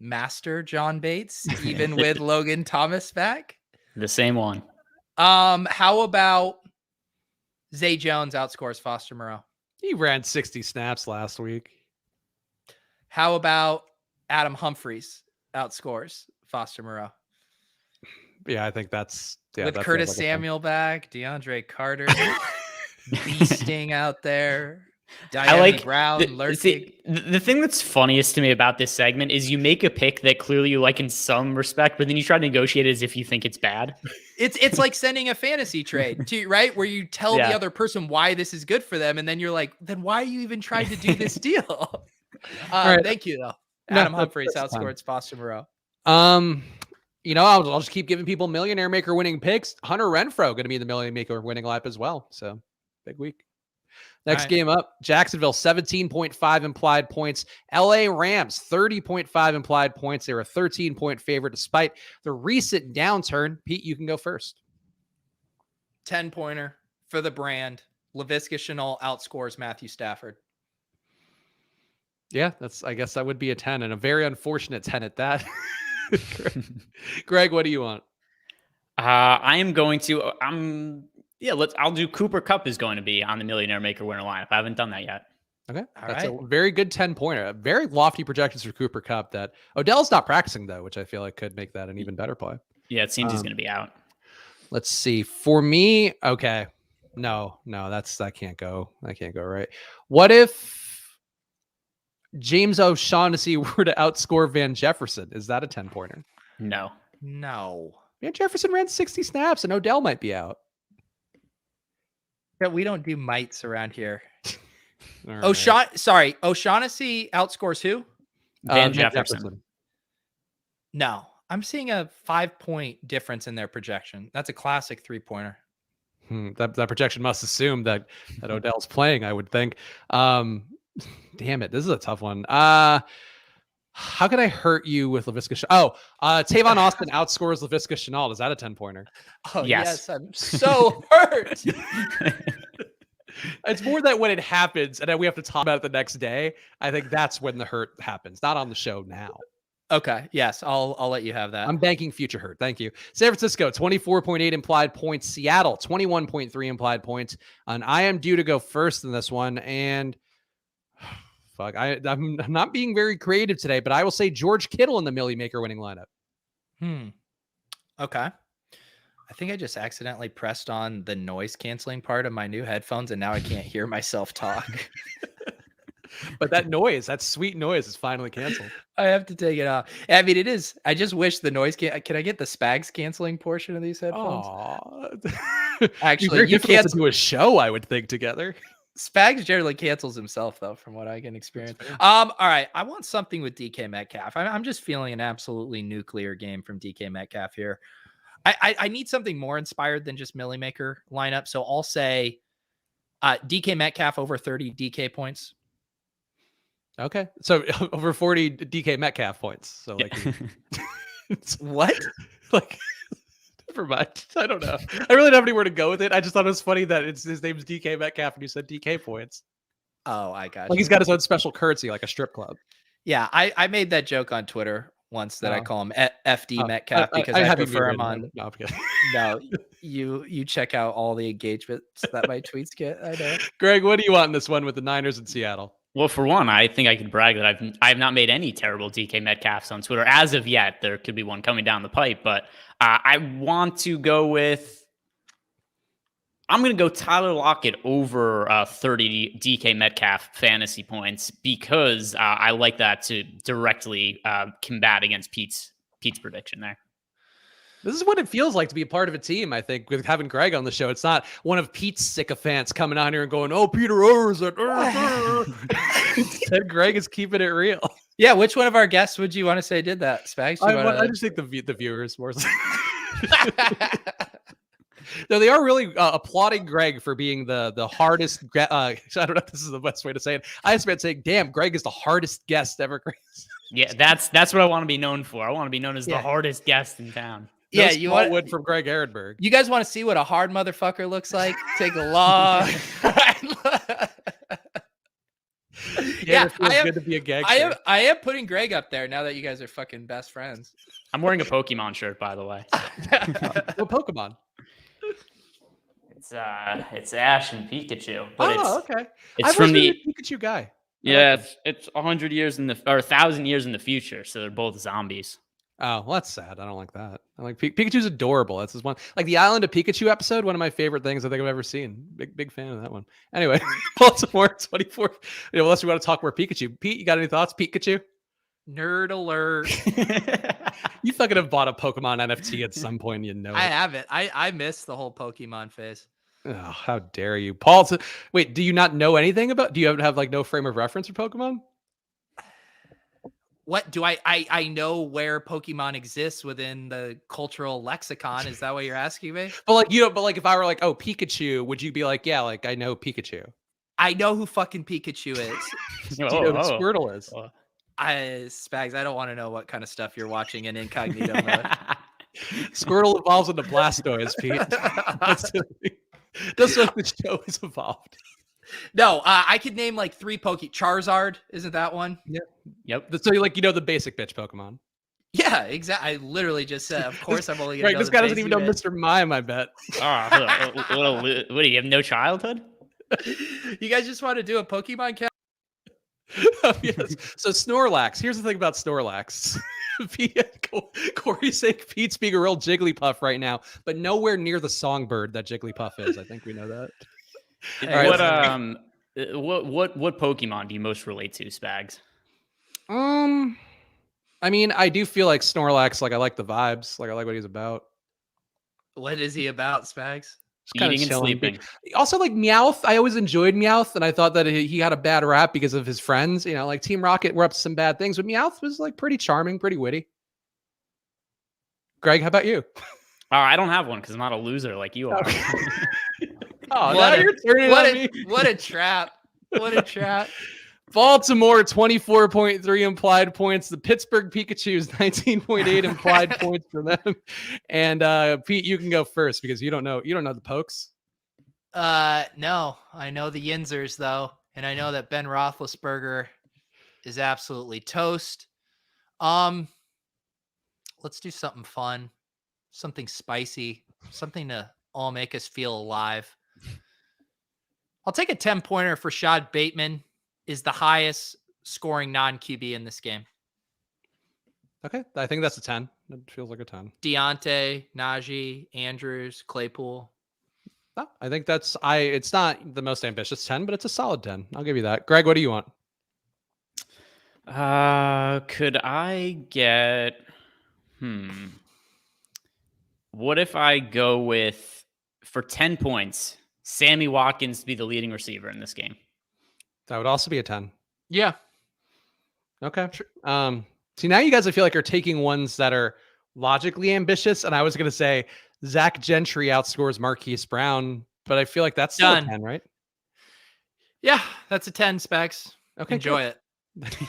Master John Bates, even with Logan Thomas back? The same one. How about Zay Jones outscores Foster Moreau? He ran 60 snaps last week. How about Adam Humphries outscores Foster Moreau? Yeah, I think that's with Curtis Samuel back, DeAndre Carter, beasting out there. Diana Brown lurking. The thing that's funniest to me about this segment is you make a pick that clearly you like in some respect, but then you try to negotiate it as if you think it's bad. It's like sending a fantasy trade to right where you tell the other person why this is good for them, and then you're like, then why are you even trying to do this deal? Right. Thank you though. Adam Humphries outscored Foster Moreau. I'll just keep giving people Millionaire Maker winning picks. Hunter Renfrow going to be in the Millionaire Maker winning lineup as well. So big week. Next game up, Jacksonville, 17.5 implied points. LA Rams, 30.5 implied points. They were a 13-point favorite despite the recent downturn. Pete, you can go first. 10-pointer for the brand. Laviska Shenault outscores Matthew Stafford. Yeah, I guess that would be a 10 and a very unfortunate 10 at that. Greg, what do you want? I'll do Cooper Kupp is going to be on the Millionaire Maker winner lineup. I haven't done that yet. Okay. That's a very good 10-pointer. Very lofty projections for Cooper Kupp that Odell's not practicing though, which I feel like could make that an even better play. Yeah, it seems he's going to be out. Let's see. For me, okay. No, that can't go. That can't go right. What if James O'Shaughnessy were to outscore Van Jefferson? Is that a 10-pointer? No. Van Jefferson ran 60 snaps and Odell might be out. Yeah, we don't do mites around here. Right. O'Shaughnessy outscores who? Van Jefferson. No, I'm seeing a 5-point difference in their projection. That's a classic 3-pointer. That projection must assume that Odell's playing, I would think. Damn it, this is a tough one. How can I hurt you with Laviska Shenault? Tavon Austin outscores Laviska Shenault. Is that a 10-pointer? Oh, yes. I'm so hurt. It's more that when it happens and then we have to talk about it the next day, I think that's when the hurt happens, not on the show now. Okay. Yes, I'll let you have that. I'm banking future hurt. Thank you. San Francisco, 24.8 implied points. Seattle, 21.3 implied points. And I am due to go first in this one. And fuck, I'm not being very creative today, but I will say George Kittle in the Millie Maker winning lineup. Okay. I think I just accidentally pressed on the noise canceling part of my new headphones, and now I can't hear myself talk. But that sweet noise is finally canceled. I have to take it off. I mean, it is. I just wish the noise can I get the Spags canceling portion of these headphones? Actually, you can't do a show, I would think, together. Spags generally cancels himself, though, from what I can experience. All right. I want something with DK Metcalf. I'm just feeling an absolutely nuclear game from DK Metcalf here. I need something more inspired than just Millie Maker lineup. So I'll say DK Metcalf over 30 DK points. Okay. So over 40 DK Metcalf points. So like what? Like never mind. I don't know. I really don't have anywhere to go with it. I just thought it was funny that his name's DK Metcalf and you said DK points. Oh, I got like you. He's got his own special currency, like a strip club. Yeah, I made that joke on Twitter once that I call him FD Metcalf because I prefer him on. No, you check out all the engagements that my tweets get. I know. Greg, what do you want in this one with the Niners in Seattle? Well, for one, I think I can brag that I've not made any terrible DK Metcalfs on Twitter as of yet. There could be one coming down the pipe, but I want to go with. I'm going to go Tyler Lockett over 30 DK Metcalf fantasy points because I like that to directly combat against Pete's prediction there. This is what it feels like to be a part of a team, I think, with having Greg on the show. It's not one of Pete's sycophants coming on here and going, oh, Peter Orr's at Instead, Greg is keeping it real. Yeah, which one of our guests would you want to say did that, Spags? I just think the viewers more. No, they are really applauding Greg for being the hardest. I don't know if this is the best way to say it. I just meant saying, damn, Greg is the hardest guest ever. Yeah, that's what I want to be known for. I want to be known as the hardest guest in town. Yeah, you want wood from Greg Ehrenberg. You guys want to see what a hard motherfucker looks like? Take a long. Yeah, good to be a gangster. I am putting Greg up there now that you guys are fucking best friends. I'm wearing a Pokemon shirt, by the way. What Pokemon? It's Ash and Pikachu, but okay. It's from the Pikachu guy. Yeah, it's 100 years or 1,000 years in the future, so they're both zombies. Oh, well, that's sad. I don't like that. I like Pikachu's adorable. That's his one. Like the Island of Pikachu episode, one of my favorite things I think I've ever seen. Big fan of that one. Anyway, Baltimore 24. Unless we want to talk more Pikachu. Pete, you got any thoughts? Pikachu? Nerd alert. You fucking have bought a Pokemon NFT at some point, you know it. I haven't. I missed the whole Pokemon phase. Oh, how dare you, Paul? Wait, do you not know anything about? Do you have like no frame of reference for Pokemon? What do I know where Pokemon exists within the cultural lexicon? Is that what you're asking me? But like if I were like, oh, Pikachu, would you be like, yeah, like I know Pikachu? I know who fucking Pikachu is. Do you know who Squirtle is? Spags, I don't want to know what kind of stuff you're watching in incognito mode. Squirtle evolves into Blastoise, Pete. That's like the show has evolved. No, I could name like 3 Charizard, isn't that one? Yep. So you the basic bitch Pokemon. Yeah, exactly. I literally just said, of course, I'm only gonna know this guy doesn't even know Mr. Mime, I bet. What do you have? No childhood? You guys just want to do a Pokemon cast? Yes. So Snorlax. Here's the thing about Snorlax. Corey's saying Pete's being a real Jigglypuff right now, but nowhere near the songbird that Jigglypuff is. I think we know that. What Pokemon do you most relate to, Spags? I mean, I do feel like Snorlax. Like I like the vibes. Like I like what he's about. What is he about, Spags? Eating and sleeping. Also, like Meowth. I always enjoyed Meowth, and I thought that he had a bad rap because of his friends. Like Team Rocket were up to some bad things, but Meowth was like pretty charming, pretty witty. Greg, how about you? I don't have one because I'm not a loser like you are. You're turning on me. What a trap. What a trap. Baltimore, 24.3 implied points. The Pittsburgh Pikachus, 19.8 implied points for them. And Pete, you can go first because you don't know the pokes. No, I know the Yinzers though, and I know that Ben Roethlisberger is absolutely toast. Let's do something fun, something spicy, something to all make us feel alive. I'll take a 10-pointer for Rashad Bateman. Is the highest scoring non-QB in this game. Okay, I think that's a 10. It feels like a 10. Deontay, Najee, Andrews, Claypool. Oh, I think it's not the most ambitious 10, but it's a solid 10. I'll give you that. Greg, what do you want? Could I get what if I go with, for 10 points, Sammy Watkins to be the leading receiver in this game? That would also be a 10. Yeah. Okay. See, now you guys, I feel like, are taking ones that are logically ambitious. And I was going to say Zach Gentry outscores Marquise Brown, but I feel like that's still a 10, right? Yeah, that's a 10, Specs. Okay. Enjoy it.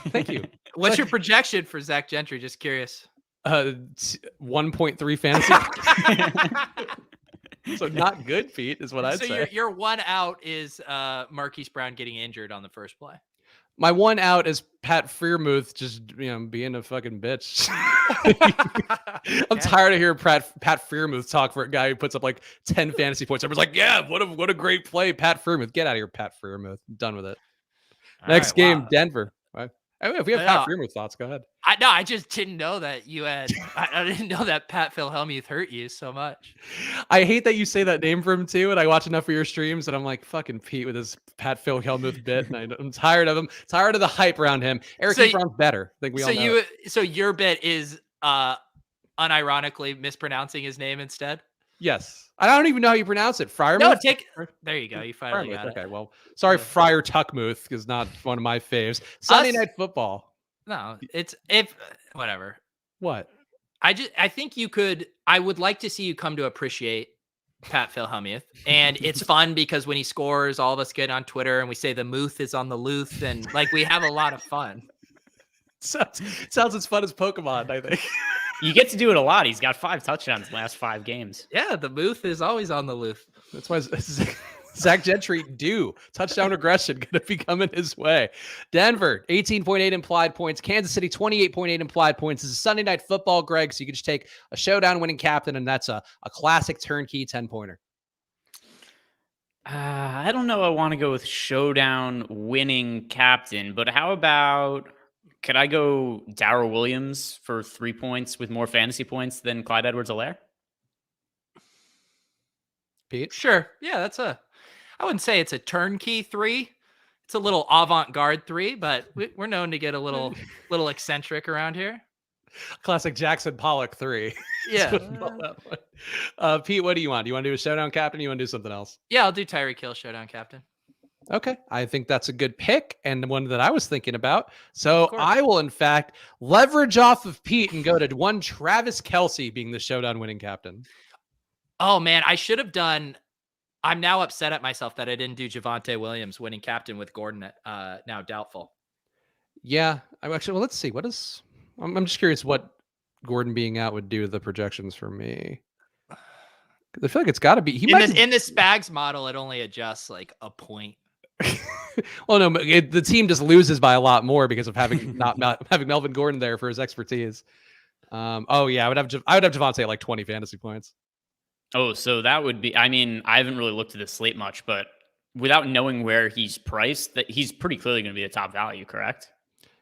Thank you. What's your projection for Zach Gentry? Just curious. 1.3 fantasy. So not good, Pete, is what I'd say. So your one out is Marquise Brown getting injured on the first play. My one out is Pat Freiermuth just being a fucking bitch. I'm tired of hearing Pat Freiermuth talk for a guy who puts up like 10 fantasy points. Everyone's like, yeah, what a great play, Pat Freiermuth. Get out of here, Pat Freiermuth. I'm done with it. Next game, wow. Denver. Right. If we have Pat Freiermuth thoughts, go ahead. I just didn't know that you had. I didn't know that Pat Philhelmuth hurt you so much. I hate that you say that name for him too, and I watch enough of your streams, and I'm like, fucking Pete with his Pat Philhelmuth bit, and I'm tired of him. Tired of the hype around him. Eric Ebron's better. I think we all know. So your bit is unironically mispronouncing his name instead. Yes. I don't even know how you pronounce it. Freiermuth? No, there you go. You finally got it. Okay, well, sorry, Friar Tuckmuth is not one of my faves. Sunday Night Football. No, whatever. What? I think I would like to see you come to appreciate Pat Philhelmuth. And it's fun because when he scores, all of us get on Twitter and we say the Muth is on the Luth, and like we have a lot of fun. Sounds as fun as Pokemon, I think. You get to do it a lot. He's got 5 touchdowns in the last 5 games. Yeah, the Muth is always on the Luth. That's why Zach Gentry touchdown regression going to be coming his way. Denver, 18.8 implied points. Kansas City, 28.8 implied points. This is Sunday Night Football, Greg, so you can just take a showdown winning captain, and that's a classic turnkey 10-pointer. I don't know. I want to go with showdown winning captain, but how about, could I go Darrell Williams for 3 points with more fantasy points than Clyde Edwards-Helaire? Pete? Sure. Yeah, I wouldn't say it's a turnkey 3. It's a little avant-garde 3, but we're known to get a little eccentric around here. Classic Jackson Pollock 3. Yeah. Pete, what do you want? Do you want to do a showdown captain? Or you want to do something else? Yeah, I'll do Tyreek Hill showdown captain. Okay. I think that's a good pick and one that I was thinking about. So I will, in fact, leverage off of Pete and go to one Travis Kelce being the showdown winning captain. Oh, man, I should have done. I'm now upset at myself that I didn't do Javonte Williams winning captain with Gordon now doubtful. Yeah. Well, let's see. I'm just curious what Gordon being out would do to the projections for me. I feel like it's got to be. In this Spags model, it only adjusts like a point. Well, no, the team just loses by a lot more because of having not having Melvin Gordon there for his expertise. Oh yeah, I would have Javonte at like 20 fantasy points. Oh, so that would be. I mean, I haven't really looked at the slate much, but without knowing where he's priced, that he's pretty clearly going to be a top value, correct?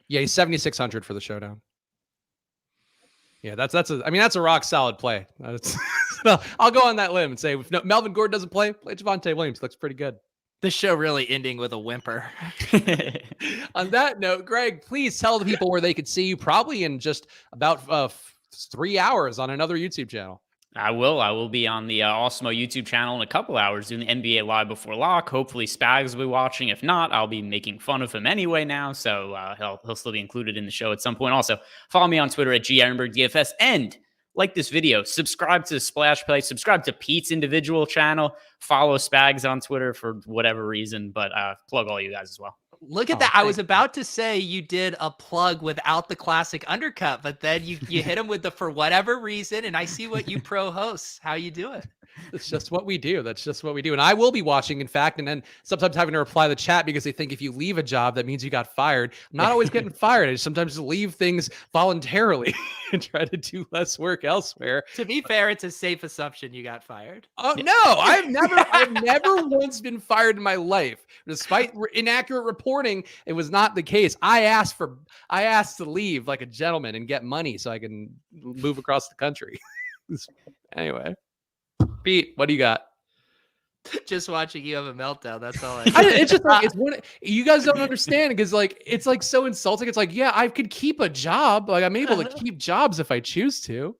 Yeah, he's 7,600 for the showdown. Yeah, that's a rock solid play. I'll go on that limb and say if Melvin Gordon doesn't play Javonte Williams. Looks pretty good. The show really ending with a whimper. On that note, Greg, please tell the people where they could see you probably in just about 3 hours on another YouTube channel. I will be on the Awesemo YouTube channel in a couple hours doing the NBA Live Before Lock. Hopefully Spags will be watching. If not, I'll be making fun of him anyway now. So he'll still be included in the show at some point. Also, follow me on Twitter at GErenbergDFS and like this video. Subscribe to Splash Play. Subscribe to Pete's individual channel. Follow Spags on Twitter for whatever reason. But plug all you guys as well. Look at that. I was about to say you did a plug without the classic undercut, but then you hit him with the for whatever reason, and I see what you pro hosts, how you do it. That's just what we do. And I will be watching, in fact, and then sometimes having to reply to the chat because they think if you leave a job, that means you got fired. I'm not always getting fired. I sometimes leave things voluntarily and try to do less work elsewhere. To be fair, it's a safe assumption you got fired. Oh no, I've never once been fired in my life. Despite inaccurate reporting, it was not the case. I asked to leave like a gentleman and get money so I can move across the country. Anyway. Pete, what do you got? Just watching you have a meltdown. That's all it's just like you guys don't understand because like it's like so insulting. It's like, yeah, I could keep a job. Like I'm able to keep jobs if I choose to.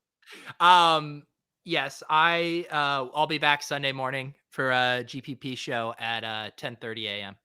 Yes, I'll be back Sunday morning for a GPP show at 10:30 a.m.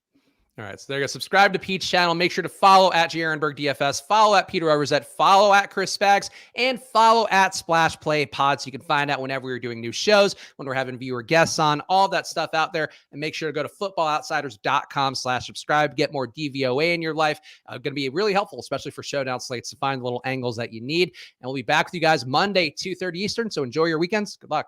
All right, so there you go. Subscribe to Pete's channel. Make sure to follow at GErenbergDFS, follow at Peter Rosette, follow at Chris Spags, and follow at Splash Play Pod so you can find out whenever we're doing new shows, when we're having viewer guests on, all that stuff out there. And make sure to go to footballoutsiders.com/subscribe. Get more DVOA in your life. Going to be really helpful, especially for showdown slates, to find the little angles that you need. And we'll be back with you guys Monday, 2:30 Eastern. So enjoy your weekends. Good luck.